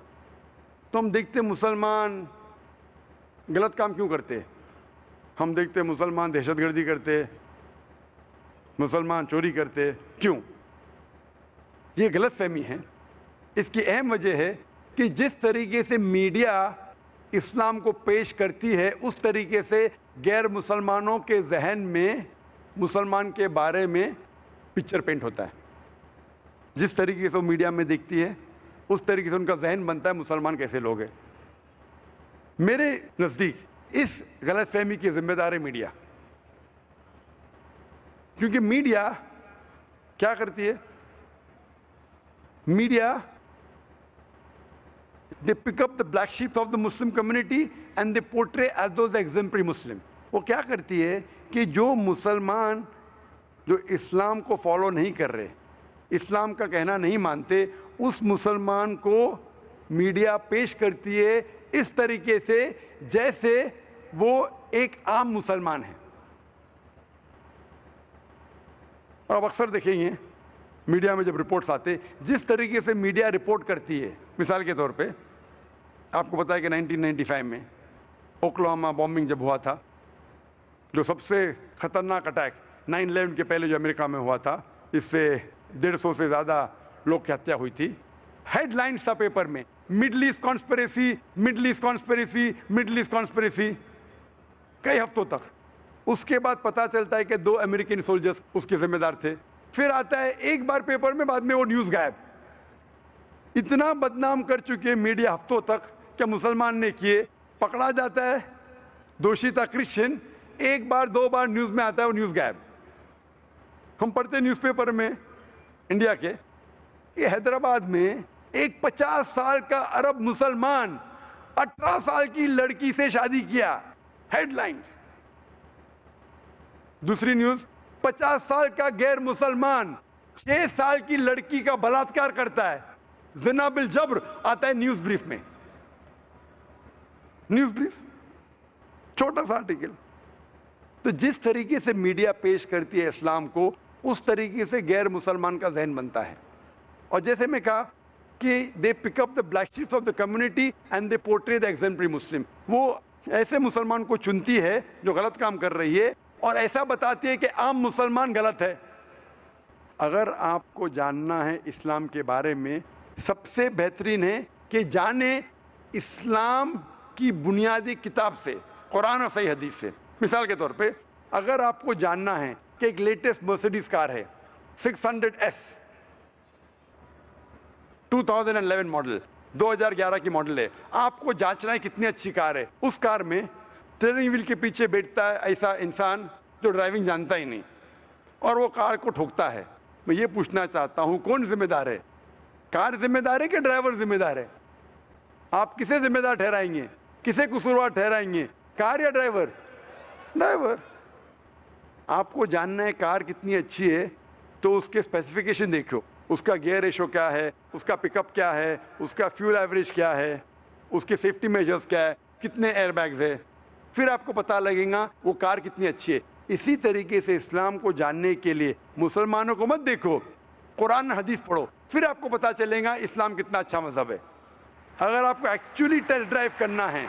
تو ہم دیکھتے مسلمان غلط کام کیوں کرتے؟ ہم دیکھتے مسلمان دہشت گردی کرتے، مسلمان چوری کرتے، کیوں؟ یہ غلط فہمی ہے۔ اس کی اہم وجہ ہے کہ جس طریقے سے میڈیا اسلام کو پیش کرتی ہے اس طریقے سے غیر مسلمانوں کے ذہن میں مسلمان کے بارے میں پکچر پینٹ ہوتا ہے۔ جس طریقے سے وہ میڈیا میں دیکھتی ہے اس طریقے سے ان کا ذہن بنتا ہے مسلمان کیسے لوگ ہیں۔ میرے نزدیک اس غلط فہمی کی ذمہ دار ہے میڈیا، کیونکہ میڈیا کیا کرتی ہے؟ Media they pick up the black sheep of the Muslim community and they portray as those exemplary Muslim۔ وہ کیا کرتی ہے کہ جو مسلمان جو اسلام کو فالو نہیں کر رہے، اسلام کا کہنا نہیں مانتے، اس مسلمان کو میڈیا پیش کرتی ہے اس طریقے سے جیسے وہ ایک عام مسلمان ہے۔ اور اب اکثر دیکھیں گے میڈیا میں جب رپورٹس آتے، جس طریقے سے میڈیا رپورٹ کرتی ہے، مثال کے طور پہ آپ کو پتا ہے کہ 1995 میں اوکلاہوما بامبنگ جب ہوا تھا، جو سب سے خطرناک اٹیک 9/11 کے پہلے جو امریکہ میں ہوا تھا، اس سے 150 سے زیادہ لوگ کی ہتیا ہوئی تھی۔ ہیڈ لائنز تھا پیپر میں، Middle East conspiracy, Middle East conspiracy, Middle East conspiracy, کئی ہفتوں تک۔ اس کے بعد پتا چلتا ہے کہ 2 امریکن سولجرز اس کے ذمہ دار تھے۔ پھر آتا ہے ایک بار پیپر میں، بعد میں وہ نیوز غائب۔ اتنا بدنام کر چکے میڈیا ہفتوں تک کہ مسلمان نے کیے، پکڑا جاتا ہے، دوشی تھا کرسچن، ایک بار 2 بار نیوز میں آتا ہے، وہ نیوز غائب۔ ہم پڑھتے نیوز پیپر میں انڈیا کے کہ حیدرآباد میں ایک 50 سال کا عرب مسلمان 18 سال کی لڑکی سے شادی کیا، ہیڈ لائنز۔ دوسری نیوز، 50 سال کا غیر مسلمان 6 سال کی لڑکی کا بلاತ್ಕಾರ کرتا ہے، زنا بالجبر، آتا ہے نیوز بریف میں۔ نیوز بریف، چھوٹا سا آرٹیکل۔ تو جس طریقے سے میڈیا پیش کرتی ہے اسلام کو، اس طریقے سے غیر مسلمان کا ذہن بنتا ہے۔ اور جیسے میں کہا کہ they pick up the black sheep of the community and they portray the exemplary Muslim۔ وہ ایسے مسلمان کو چنتی ہے جو غلط کام کر رہی ہے اور ایسا بتاتی ہے کہ عام مسلمان غلط ہے۔ اگر آپ کو جاننا ہے اسلام کے بارے میں، سب سے بہترین ہے کہ جانیں اسلام کی بنیادی کتاب سے، قرآن اور صحیح حدیث سے۔ مثال کے طور پہ اگر آپ کو جاننا ہے کہ ایک لیٹسٹ مرسیڈیز کار ہے 600S 2011 ماڈل 2011 کی ماڈل ہے. آپ کو جانچنا ہے کتنی اچھی کار ہے. اس کار میں اسٹیئرنگ ویل کے پیچھے بیٹھتا ہے ایسا انسان جو ڈرائیونگ جانتا ہی نہیں, اور وہ کار کو ٹھوکتا ہے. میں یہ پوچھنا چاہتا ہوں کون ذمہ دار ہے؟ کار ذمہ دار ہے کہ ڈرائیور ذمہ دار ہے؟ آپ کسے ذمہ دار ٹھہرائیں گے, کسے قصوروار ٹھہرائیں گے, کار یا ڈرائیور؟ ڈرائیور. آپ کو جاننا ہے کار کتنی اچھی ہے تو اس کے اسپیسیفکیشن دیکھو, اس کا گیئر ریشو کیا ہے, اس کا پک اپ کیا ہے, اس کا فیول ایوریج کیا ہے, اس کے سیفٹی میجرز کیا ہے, کتنے ایئر بیگز ہے, پھر آپ کو پتہ لگے گا وہ کار کتنی اچھی ہے. اسی طریقے سے اسلام کو جاننے کے لیے مسلمانوں کو مت دیکھو, قرآن حدیث پڑھو, پھر آپ کو پتہ چلے گا اسلام کتنا اچھا مذہب ہے. اگر آپ کو ایکچولی ٹیسٹ ڈرائیو کرنا ہے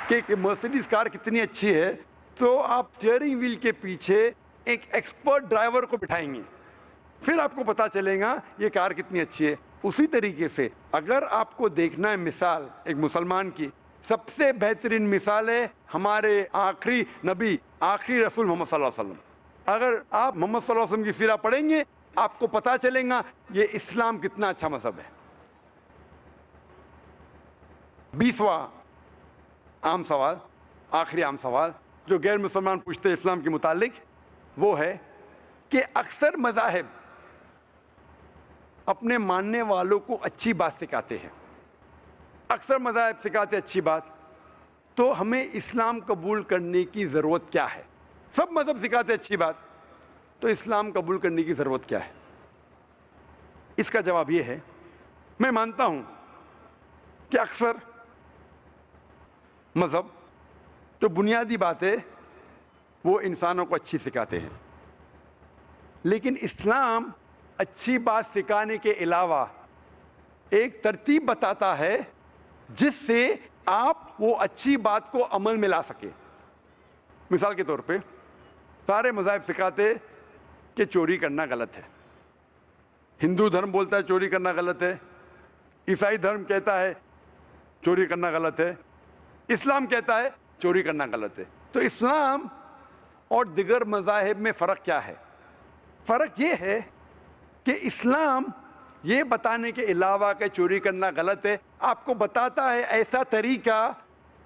کہ مرسیڈیز کار کتنی اچھی ہے, تو آپ اسٹیئرنگ ویل کے پیچھے ایک ایکسپرٹ ڈرائیور کو بٹھائیں گے, پھر آپ کو پتہ چلے گا یہ کار کتنی اچھی ہے. اسی طریقے سے اگر آپ کو دیکھنا ہے مثال ایک مسلمان کی, سب سے بہترین مثال ہے ہمارے آخری نبی, آخری رسول محمد صلی اللہ علیہ وسلم. اگر آپ محمد صلی اللہ علیہ وسلم کی سیرہ پڑھیں گے آپ کو پتہ چلے گا یہ اسلام کتنا اچھا مذہب ہے. 20واں عام سوال, آخری عام سوال جو غیر مسلمان پوچھتے ہیں اسلام کے متعلق, وہ ہے کہ اکثر مذاہب اپنے ماننے والوں کو اچھی بات سکھاتے ہیں. اکثر مذاہب سکھاتے اچھی بات, تو ہمیں اسلام قبول کرنے کی ضرورت کیا ہے؟ سب مذہب سکھاتے اچھی بات, تو اسلام قبول کرنے کی ضرورت کیا ہے؟ اس کا جواب یہ ہے, میں مانتا ہوں کہ اکثر مذہب جو بنیادی بات ہے وہ انسانوں کو اچھی سکھاتے ہیں, لیکن اسلام اچھی بات سکھانے کے علاوہ ایک ترتیب بتاتا ہے جس سے آپ وہ اچھی بات کو عمل میں لا سکے. مثال کے طور پہ سارے مذاہب سکھاتے کہ چوری کرنا غلط ہے. ہندو دھرم بولتا ہے چوری کرنا غلط ہے, عیسائی دھرم کہتا ہے چوری کرنا غلط ہے, اسلام کہتا ہے چوری کرنا غلط ہے. تو اسلام اور دیگر مذاہب میں فرق کیا ہے؟ فرق یہ ہے کہ اسلام یہ بتانے کے علاوہ کہ چوری کرنا غلط ہے, آپ کو بتاتا ہے ایسا طریقہ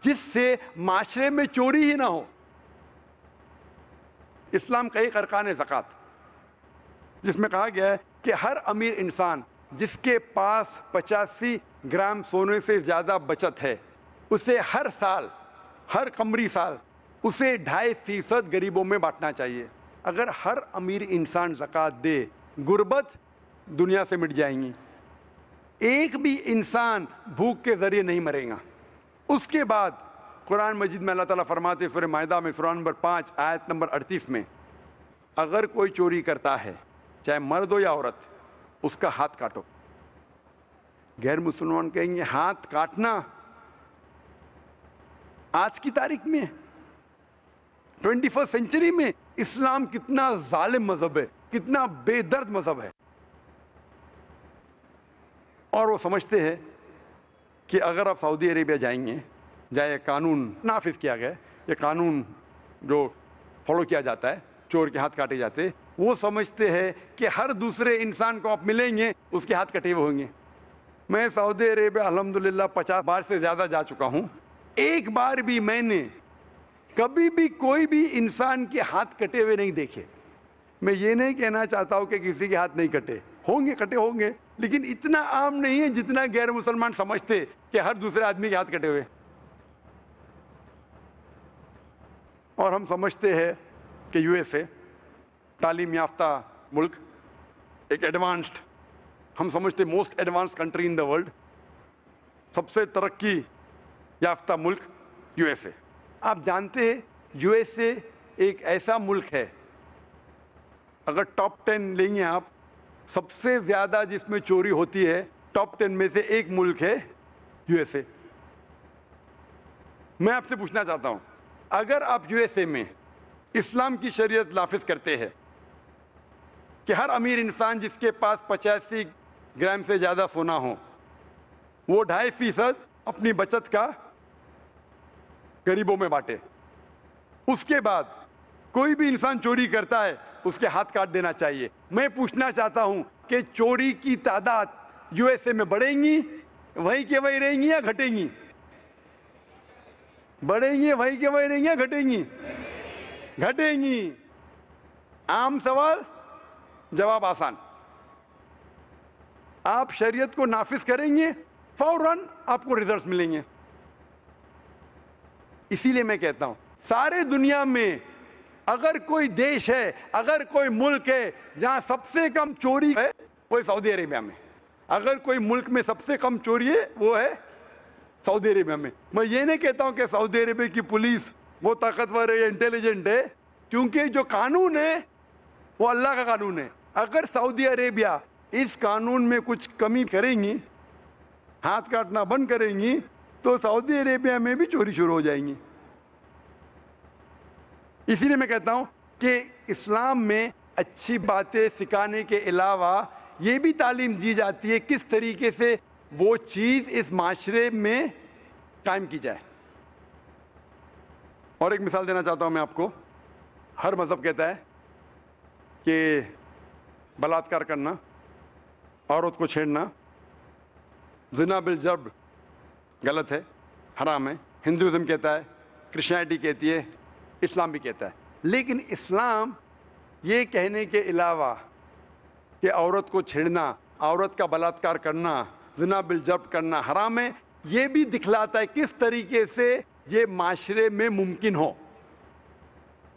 جس سے معاشرے میں چوری ہی نہ ہو. اسلام کا ایک ارکان ہے زکوٰۃ, جس میں کہا گیا ہے کہ ہر امیر انسان جس کے پاس 85 گرام سونے سے زیادہ بچت ہے, اسے ہر سال, ہر قمری سال اسے 2.5% غریبوں میں بانٹنا چاہیے. اگر ہر امیر انسان زکوٰۃ دے, غربت دنیا سے مٹ جائیں گی, ایک بھی انسان بھوک کے ذریعے نہیں مرے گا. اس کے بعد قرآن مجید میں اللہ تعالیٰ فرماتے سورہ مائدہ میں سورہ نمبر 5 آیت نمبر 38 میں, اگر کوئی چوری کرتا ہے چاہے مرد ہو یا عورت, اس کا ہاتھ کاٹو. غیر مسلمان کہیں گے ہاتھ کاٹنا آج کی تاریخ میں 21 سینچری میں اسلام کتنا ظالم مذہب ہے, کتنا بے درد مذہب ہے. اور وہ سمجھتے ہیں کہ اگر آپ سعودی عربیہ جائیں گے, جہاں یہ قانون نافذ کیا گیا, یہ قانون جو فالو کیا جاتا ہے, چور کے ہاتھ کاٹے جاتے, وہ سمجھتے ہیں کہ ہر دوسرے انسان کو آپ ملیں گے اس کے ہاتھ کٹے ہوئے ہوں گے. میں سعودی عربیہ الحمدللہ 50 بار سے زیادہ جا چکا ہوں, ایک بار بھی میں نے کبھی بھی کوئی بھی انسان کے ہاتھ کٹے ہوئے نہیں دیکھے. میں یہ نہیں کہنا چاہتا ہوں کہ کسی کے ہاتھ نہیں کٹے, ہوں گے, کٹے ہوں گے, لیکن اتنا عام نہیں ہے جتنا غیر مسلمان سمجھتے کہ ہر دوسرے آدمی کے ہاتھ کٹے ہوئے. اور ہم سمجھتے ہیں کہ یو ایس اے تعلیم یافتہ ملک, ایک ایڈوانسڈ, ہم سمجھتے most advance country in the world, سب سے ترقی یافتہ ملک یو ایس اے. آپ جانتے ہیں یو ایس اے ایک ایسا ملک ہے, اگر ٹاپ 10 لیں گے آپ, سب سے زیادہ جس میں چوری ہوتی ہے ٹاپ 10 میں سے ایک ملک ہے یو ایس اے. میں آپ سے پوچھنا چاہتا ہوں, اگر آپ یو ایس اے میں اسلام کی شریعت نافذ کرتے ہیں کہ ہر امیر انسان جس کے پاس 85 گرام سے زیادہ سونا ہو, وہ 2.5% اپنی بچت کا غریبوں میں بانٹے, اس کے بعد کوئی بھی انسان چوری کرتا ہے اس کے ہاتھ کاٹ دینا چاہیے۔ میں پوچھنا چاہتا ہوں کہ چوری کی تعداد یو ایس اے میں بڑھیں گی وہیں کے وہیں رہیں گی یا گھٹیں گی؟ بڑھیں گی وہیں کے وہیں رہیں گی یا گھٹیں گی؟ گھٹیں گی۔ عام سوال، جواب آسان۔ آپ شریعت کو نافذ کریں گے، فوراً آپ کو ریزلٹس ملیں گے۔ اسی لیے میں کہتا ہوں سارے دنیا میں اگر کوئی دیش ہے، اگر کوئی ملک ہے جہاں سب سے کم چوری ہے، وہ سعودی عربیہ میں۔ اگر کوئی ملک میں سب سے کم چوری ہے وہ ہے سعودی عربیہ میں۔ میں یہ نہیں کہتا ہوں کہ سعودی عربیہ کی پولیس وہ طاقتور ہے یا انٹیلیجنٹ ہے، کیونکہ جو قانون ہے وہ اللہ کا قانون ہے۔ اگر سعودی عربیہ اس قانون میں کچھ کمی کریں گی، ہاتھ کاٹنا بند کریں گی، تو سعودی عربیہ میں بھی چوری شروع ہو جائیں گی۔ اسی لیے میں کہتا ہوں کہ اسلام میں اچھی باتیں سکھانے کے علاوہ یہ بھی تعلیم دی جاتی ہے کس طریقے سے وہ چیز اس معاشرے میں قائم کی جائے۔ اور ایک مثال دینا چاہتا ہوں میں آپ کو۔ ہر مذہب کہتا ہے کہ بلاತ್ಕಾರ کرنا، عورت کو چھیڑنا، زنا بالجبر غلط ہے، حرام ہے۔ ہندوازم کہتا ہے، کرسچینٹی کہتی ہے، اسلام بھی کہتا ہے۔ لیکن اسلام یہ کہنے کے علاوہ کہ عورت کو چھیڑنا، عورت کا بلاತ್ಕಾರ کرنا، زنا بالجبر کرنا حرام ہے، یہ بھی دکھلاتا ہے کس طریقے سے یہ معاشرے میں ممکن ہو۔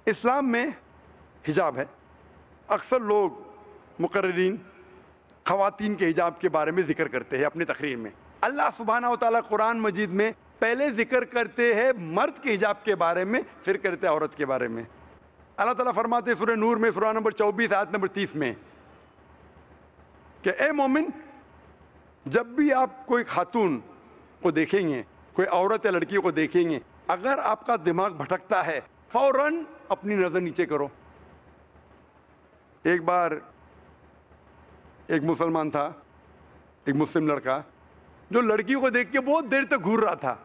اسلام میں حجاب ہے۔ اکثر لوگ مقررین خواتین کے حجاب کے بارے میں ذکر کرتے ہیں اپنی تقریر میں۔ اللہ سبحانہ و تعالیٰ قرآن مجید میں پہلے ذکر کرتے ہیں مرد کے حجاب کے بارے میں، پھر کرتے ہیں عورت کے بارے میں۔ اللہ تعالیٰ فرماتے ہیں سورہ نور میں سورہ نمبر 24 آیت نمبر 30 میں کہ اے مومن، جب بھی آپ کوئی خاتون کو دیکھیں گے، کوئی عورت یا لڑکی کو دیکھیں گے، اگر آپ کا دماغ بھٹکتا ہے فوراً اپنی نظر نیچے کرو۔ ایک بار ایک مسلمان تھا، ایک مسلم لڑکا، جو لڑکی کو دیکھ کے بہت دیر تک گھور رہا تھا۔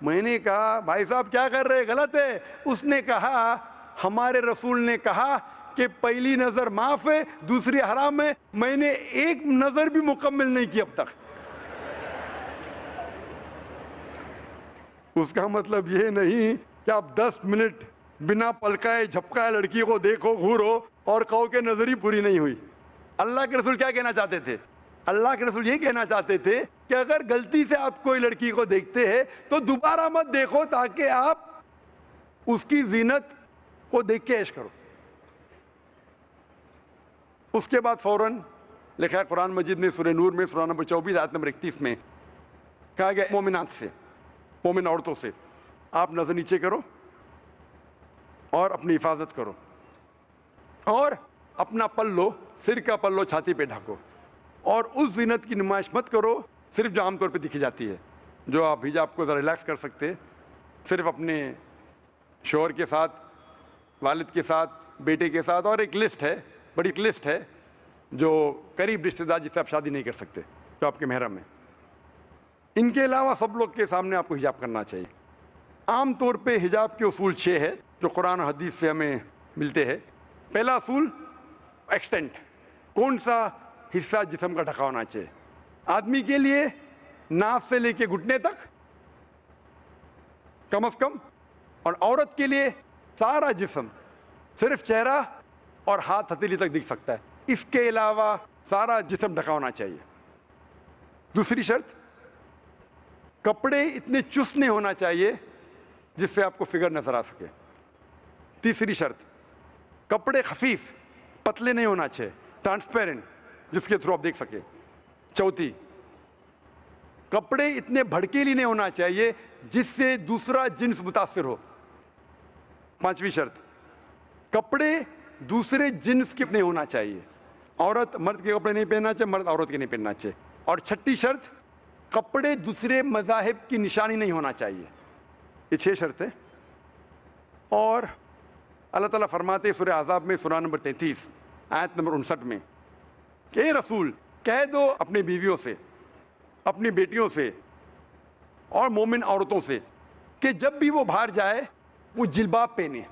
میں نے کہا بھائی صاحب کیا کر رہے، غلط ہے۔ اس نے کہا ہمارے رسول نے کہا کہ پہلی نظر معاف ہے، دوسری حرام ہے، میں نے ایک نظر بھی مکمل نہیں کی اب تک۔ اس کا مطلب یہ نہیں کہ آپ 10 منٹ بنا پلکائے جھپکائے لڑکی کو دیکھو، گھورو اور کہو کہ نظر ہی پوری نہیں ہوئی۔ اللہ کے رسول کیا کہنا چاہتے تھے؟ اللہ کے رسول یہ کہنا چاہتے تھے کہ اگر غلطی سے آپ کوئی لڑکی کو دیکھتے ہیں تو دوبارہ مت دیکھو، تاکہ آپ اس کی زینت کو دیکھ کے عیش کرو۔ اس کے بعد فوراً لکھا ہے قرآن مجید میں سورہ نور میں سورہ نمبر 24 آیت نمبر 31 میں کہا گیا مومنات سے، مومن عورتوں سے آپ نظر نیچے کرو اور اپنی حفاظت کرو، اور اپنا پلو، سر کا پلو چھاتی پہ ڈھکو، اور اس زینت کی نمائش مت کرو صرف جو عام طور پہ دکھی جاتی ہے، جو آپ حجاب کو ذرا ریلیکس کر سکتے، صرف اپنے شوہر کے ساتھ، والد کے ساتھ، بیٹے کے ساتھ، اور ایک لسٹ ہے، بڑی لسٹ ہے جو قریب رشتہ دار جس سے آپ شادی نہیں کر سکتے، جو آپ کے محرم ہیں۔ ان کے علاوہ سب لوگ کے سامنے آپ کو حجاب کرنا چاہیے۔ عام طور پہ حجاب کے اصول 6 ہے جو قرآن و حدیث سے ہمیں ملتے ہیں۔ پہلا اصول ایکسٹینٹ، کون سا حصہ جسم کا ڈھکا ہونا چاہیے۔ آدمی کے لیے ناف سے لے کے گھٹنے تک کم از کم، اور عورت کے لیے سارا جسم، صرف چہرہ اور ہاتھ ہتھیلی تک دکھ سکتا ہے، اس کے علاوہ سارا جسم ڈھکا ہونا چاہیے۔ دوسری شرط، کپڑے اتنے چست نہیں ہونا چاہیے جس سے آپ کو فگر نظر آ سکے۔ تیسری شرط، کپڑے خفیف پتلے نہیں ہونا چاہیے، ٹرانسپیرنٹ، جس کے تھرو آپ دیکھ سکے۔ چوتھی، کپڑے اتنے بھڑکیلی نہیں ہونا چاہیے جس سے دوسرا جنس متاثر ہو۔ پانچویں شرط، کپڑے دوسرے جنس کے نہیں ہونا چاہیے، عورت مرد کے کپڑے نہیں پہننا چاہیے، مرد عورت کے نہیں پہننا چاہیے۔ اور چھٹی شرط، کپڑے دوسرے مذاہب کی نشانی نہیں ہونا چاہیے۔ یہ 6 شرطیں۔ اور اللہ تعالیٰ فرماتے سورہ احزاب میں سورہ نمبر 33 آیت نمبر 59 میں کہ اے رسول کہہ دو اپنی بیویوں سے، اپنی بیٹیوں سے اور مومن عورتوں سے کہ جب بھی وہ باہر جائے وہ جلباب پہنے،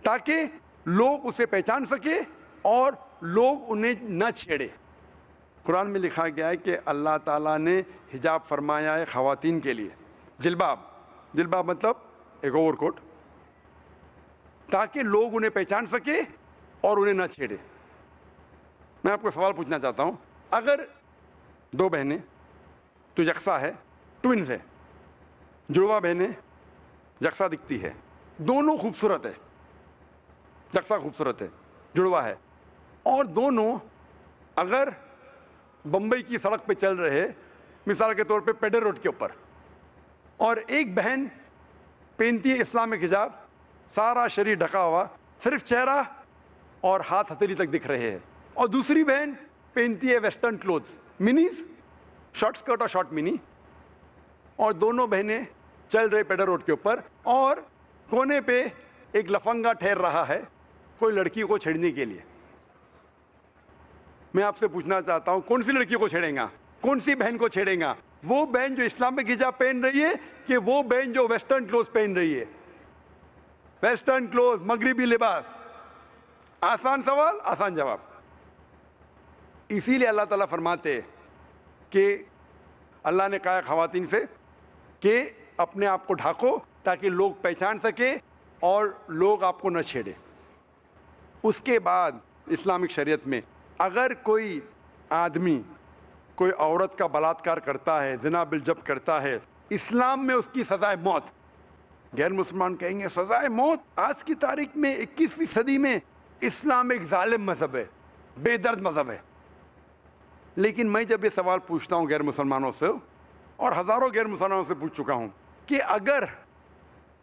تاکہ لوگ اسے پہچان سکے اور لوگ انہیں نہ چھیڑے۔ قرآن میں لکھا گیا ہے کہ اللہ تعالیٰ نے حجاب فرمایا ہے خواتین کے لیے، جلباب مطلب ایک اوور کوٹ، تاکہ لوگ انہیں پہچان سکے اور انہیں نہ چھیڑے۔ میں آپ کو سوال پوچھنا چاہتا ہوں، اگر دو بہنیں تو یکساں ہے، ٹوئنز ہے، جڑواں بہنیں یکساں دکھتی ہے، دونوں خوبصورت ہے، یکساں خوبصورت ہے، جڑواں ہے، اور دونوں اگر بمبئی کی سڑک پہ چل رہے، مثال کے طور پہ پیڈر روڈ کے اوپر، اور ایک بہن پہنتی ہے اسلامک حجاب، سارا شریر ڈھکا ہوا، صرف چہرہ اور ہاتھ ہتھیلی تک دکھ رہے ہیں، اور دوسری بہن پہنتی ہے ویسٹرن کلوتھز، منیز، شارٹ اسکرٹ اور شارٹ منی، اور دونوں بہنیں چل رہے پیڈر روڈ کے اوپر، اور کونے پہ ایک لفنگا ٹھہر رہا ہے کوئی لڑکی کو چھیڑنے کے لیے۔ میں آپ سے پوچھنا چاہتا ہوں، کون سی لڑکی کو چھیڑیں گا؟ کون سی بہن کو چھیڑیں گا؟ وہ بہن جو اسلامک حجاب پہن رہی ہے کہ وہ بہن جو ویسٹرن کلوز پہن رہی ہے؟ ویسٹرن کلوز، مغربی لباس۔ آسان سوال، آسان جواب۔ اسی لیے اللہ تعالیٰ فرماتے کہ اللہ نے کہا خواتین سے کہ اپنے آپ کو ڈھانکو تاکہ لوگ پہچان سکے اور لوگ آپ کو نہ چھیڑے۔ اس کے بعد اسلامک شریعت میں اگر کوئی آدمی کوئی عورت کا بلاತ್ಕಾರ کرتا ہے، زنا بالجب کرتا ہے، اسلام میں اس کی سزائے موت۔ غیر مسلمان کہیں گے سزائے موت؟ آج کی تاریخ میں 21ویں صدی میں اسلام ایک ظالم مذہب ہے، بے درد مذہب ہے۔ لیکن میں جب یہ سوال پوچھتا ہوں غیر مسلمانوں سے، اور ہزاروں غیر مسلمانوں سے پوچھ چکا ہوں، کہ اگر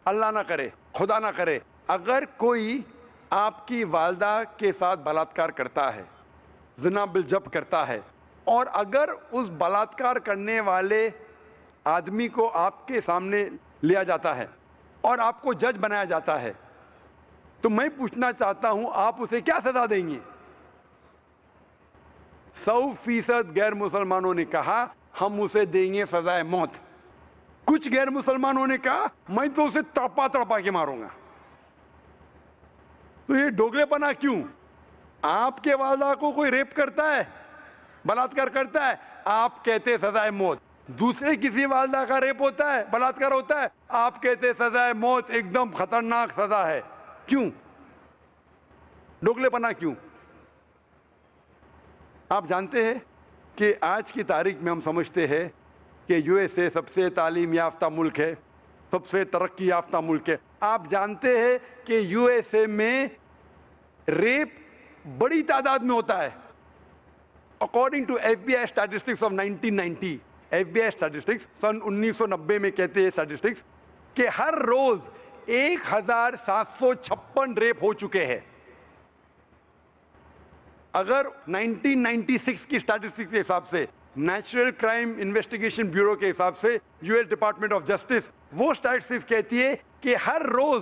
اللہ نہ کرے، خدا نہ کرے، اگر کوئی آپ کی والدہ کے ساتھ بلاತ್ಕಾರ کرتا ہے، زنا بالجب کرتا ہے، اور اگر اس بلاತ್ಕಾರ کرنے والے آدمی کو آپ کے سامنے لیا جاتا ہے اور آپ کو جج بنایا جاتا ہے، تو میں پوچھنا چاہتا ہوں آپ اسے کیا سزا دیں گے؟ 100% غیر مسلمانوں نے کہا ہم اسے دیں گے سزائے موت۔ کچھ غیر مسلمانوں نے کہا میں تو اسے تڑپا تڑپا کے ماروں گا۔ تو یہ ڈوگلے پنا کیوں؟ آپ کے والدہ کو کوئی ریپ کرتا ہے، بلاತ್ಕಾರ کرتا ہے، آپ کہتے سزائے موت۔ دوسرے کسی والدہ کا ریپ ہوتا ہے، بلاತ್ಕಾರ ہوتا ہے، آپ کہتے سزائے موت ایک دم خطرناک سزا ہے۔ کیوں؟ ڈوگلے پنا کیوں؟ آپ جانتے ہیں کہ آج کی تاریخ میں ہم سمجھتے ہیں کہ یو ایس اے سب سے تعلیم یافتہ ملک ہے، سب سے ترقی یافتہ ملک ہے۔ آپ جانتے ہیں کہ یو ایس اے میں ریپ بڑی تعداد میں ہوتا ہے۔ According to F B I statistics of 1990، F B I statistics سن 1990 میں کہتے ہیں اسٹیٹسٹکس کہ ہر روز 1756 ریپ ہو چکے ہیں۔ اگر 1996 کی اسٹیٹسٹکس کے حساب سے، نیشنل کرائم انویسٹیگیشن بیورو کے حساب سے، U S department of justice, وہ اسٹیٹسٹکس کہتی ہے کہ ہر روز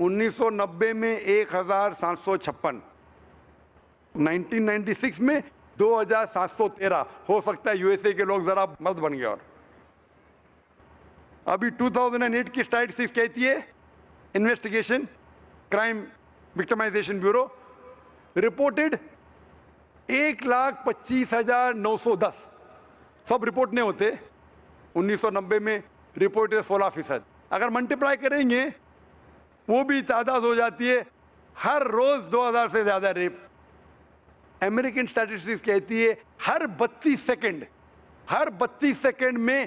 1990 میں 1756، 1996 میں 2713۔ ہو سکتا ہے یو ایس اے کے لوگ ذرا مرد بن گئے۔ اور ابھی 2008 کی اسٹیٹسٹکس کہتی ہے، investigation crime victimization bureau reported 1,25,910۔ سب رپورٹ نہیں ہوتے، 1990 میں رپورٹ 16%۔ اگر ملٹیپلائی کریں گے وہ بھی تعداد ہو جاتی ہے ہر روز 2000 سے زیادہ ریپ۔ امریکن اسٹیٹسٹکس کہتی ہے ہر 32 سیکنڈ میں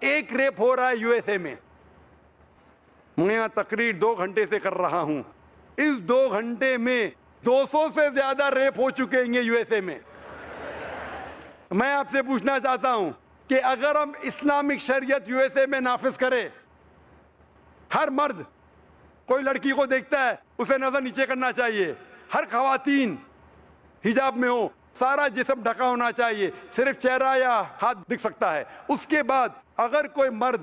ایک ریپ ہو رہا ہے یو ایس اے میں۔ میں یہاں تقریر 2 گھنٹے سے کر رہا ہوں، اس 2 گھنٹے میں 200 سے زیادہ ریپ ہو چکے ہیں یو ایس اے میں۔ میں آپ سے پوچھنا چاہتا ہوں کہ اگر ہم اسلامک شریعت یو ایس اے میں نافذ کریں، ہر مرد کوئی لڑکی کو دیکھتا ہے اسے نظر نیچے کرنا چاہیے، ہر خواتین حجاب میں ہو، سارا جسم ڈھکا ہونا چاہیے، صرف چہرہ یا ہاتھ دکھ سکتا ہے۔ اس کے بعد اگر کوئی مرد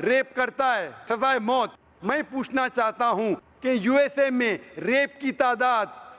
ریپ کرتا ہے، سزائے موت۔ میں پوچھنا چاہتا ہوں کہ یو ایس اے میں ریپ کی تعداد،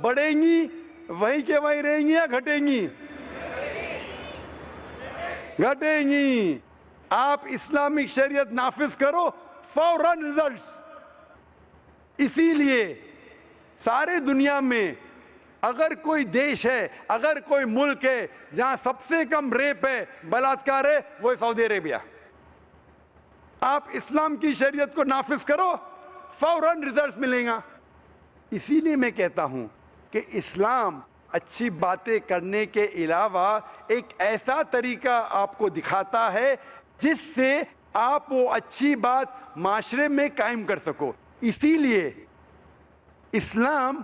بڑھیں گی، وہیں کے وہیں رہیں گی یا گھٹیں گی؟ گھٹیں گی. آپ اسلامک شریعت نافذ کرو, فوراً رزلٹس. اسی لیے سارے دنیا میں اگر کوئی دیش ہے, اگر کوئی ملک ہے جہاں سب سے کم ریپ ہے, بلاತ್ಕಾರ ہے, وہ سعودی عربیہ. آپ اسلام کی شریعت کو نافذ کرو, فوراً رزلٹس ملیں گا. اسی لیے میں کہتا ہوں کہ اسلام اچھی باتیں کرنے کے علاوہ ایک ایسا طریقہ آپ کو دکھاتا ہے جس سے آپ وہ اچھی بات معاشرے میں قائم کر سکو. اسی لیے اسلام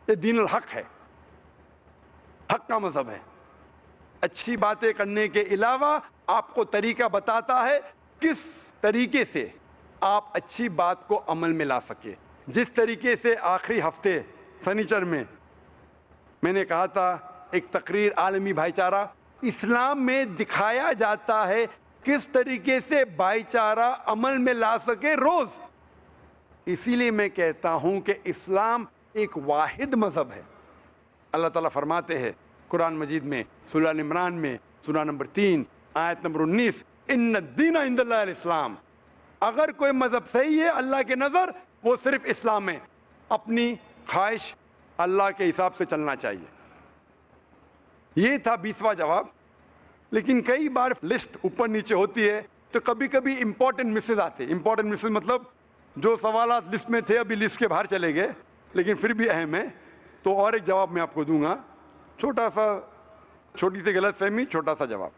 یہ دین الحق ہے, حق کا مذہب ہے. اچھی باتیں کرنے کے علاوہ آپ کو طریقہ بتاتا ہے کس طریقے سے آپ اچھی بات کو عمل میں لا سکے. جس طریقے سے آخری ہفتے سنیچر میں نے کہا تھا ایک تقریر عالمی بھائی چارہ, اسلام میں دکھایا جاتا ہے کس طریقے سے بھائی چارہ عمل میں لا سکے روز. اسی لیے میں کہتا ہوں کہ اسلام ایک واحد مذہب ہے. اللہ تعالیٰ فرماتے ہیں قرآن مجید میں سورہ ال عمران میں سورہ نمبر 3 آیت نمبر 19, ان الدین عند اللہ الاسلام. اگر کوئی مذہب صحیح ہے اللہ کے نظر وہ صرف اسلام ہے. اپنی خواہش اللہ کے حساب سے چلنا چاہیے. یہ تھا 20واں جواب. لیکن کئی بار لسٹ اوپر نیچے ہوتی ہے تو کبھی کبھی امپورٹنٹ مسز آتے ہیں. امپورٹنٹ مسز مطلب جو سوالات لسٹ میں تھے ابھی لسٹ کے باہر چلے گئے لیکن پھر بھی اہم ہے, تو اور ایک جواب میں آپ کو دوں گا. چھوٹی سی غلط فہمی, چھوٹا سا جواب.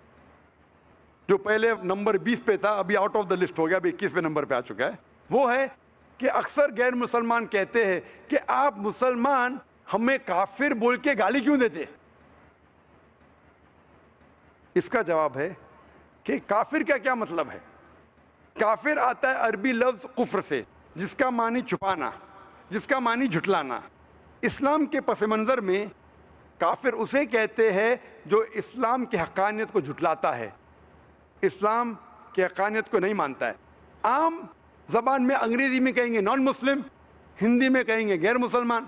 جو پہلے نمبر 20 پہ تھا ابھی آؤٹ آف دا لسٹ ہو گیا, ابھی 21ویں نمبر پہ آ چکا ہے. وہ ہے کہ اکثر غیر مسلمان کہتے ہیں کہ آپ مسلمان ہمیں کافر بول کے گالی کیوں دیتے. اس کا جواب ہے کہ کافر کا کیا مطلب ہے. کافر آتا ہے عربی لفظ کفر سے, جس کا معنی چھپانا, جس کا معنی جھٹلانا. اسلام کے پس منظر میں کافر اسے کہتے ہیں جو اسلام کی حقانیت کو جھٹلاتا ہے, اسلام کی حقانیت کو نہیں مانتا ہے. عام زبان میں انگریزی میں کہیں گے نان مسلم, ہندی میں کہیں گے غیر مسلمان.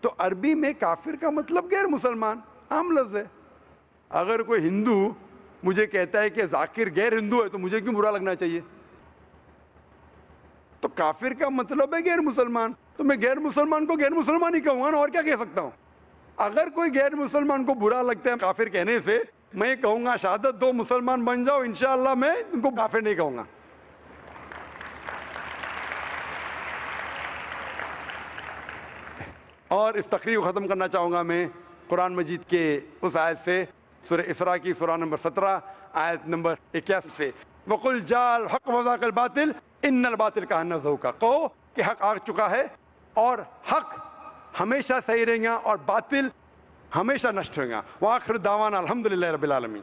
تو عربی میں کافر کا مطلب غیر مسلمان, عام لفظ ہے. اگر کوئی ہندو مجھے کہتا ہے کہ ذاکر غیر ہندو ہے تو مجھے کیوں برا لگنا چاہیے. تو کافر کا مطلب ہے غیر مسلمان, تو میں غیر مسلمان کو غیر مسلمان ہی کہوں گا نا, اور کیا کہہ سکتا ہوں. اگر کوئی غیر مسلمان کو برا لگتا ہے کافر کہنے سے, میں کہوں گا شہادت دو مسلمان بن جاؤ, انشاءاللہ میں ان کو کافر نہیں کہوں گا. اور اس تقریر کو ختم کرنا چاہوں گا میں قرآن مجید کے اس آیت سے, سورہ اسراء کی سورہ نمبر 17 آیت نمبر 81 سے, وَقُلْ جَاءَ الْحَقُّ وَزَهَقَ الْبَاطِلُ إِنَّ الْبَاطِلَ كَانَ زَهُوقًا. کہو کہ حق آ چکا ہے اور حق ہمیشہ صحیح رہیں گا اور باطل ہمیشہ نشٹ ہوگا. وآخر دعوانا الحمدللہ رب العالمین.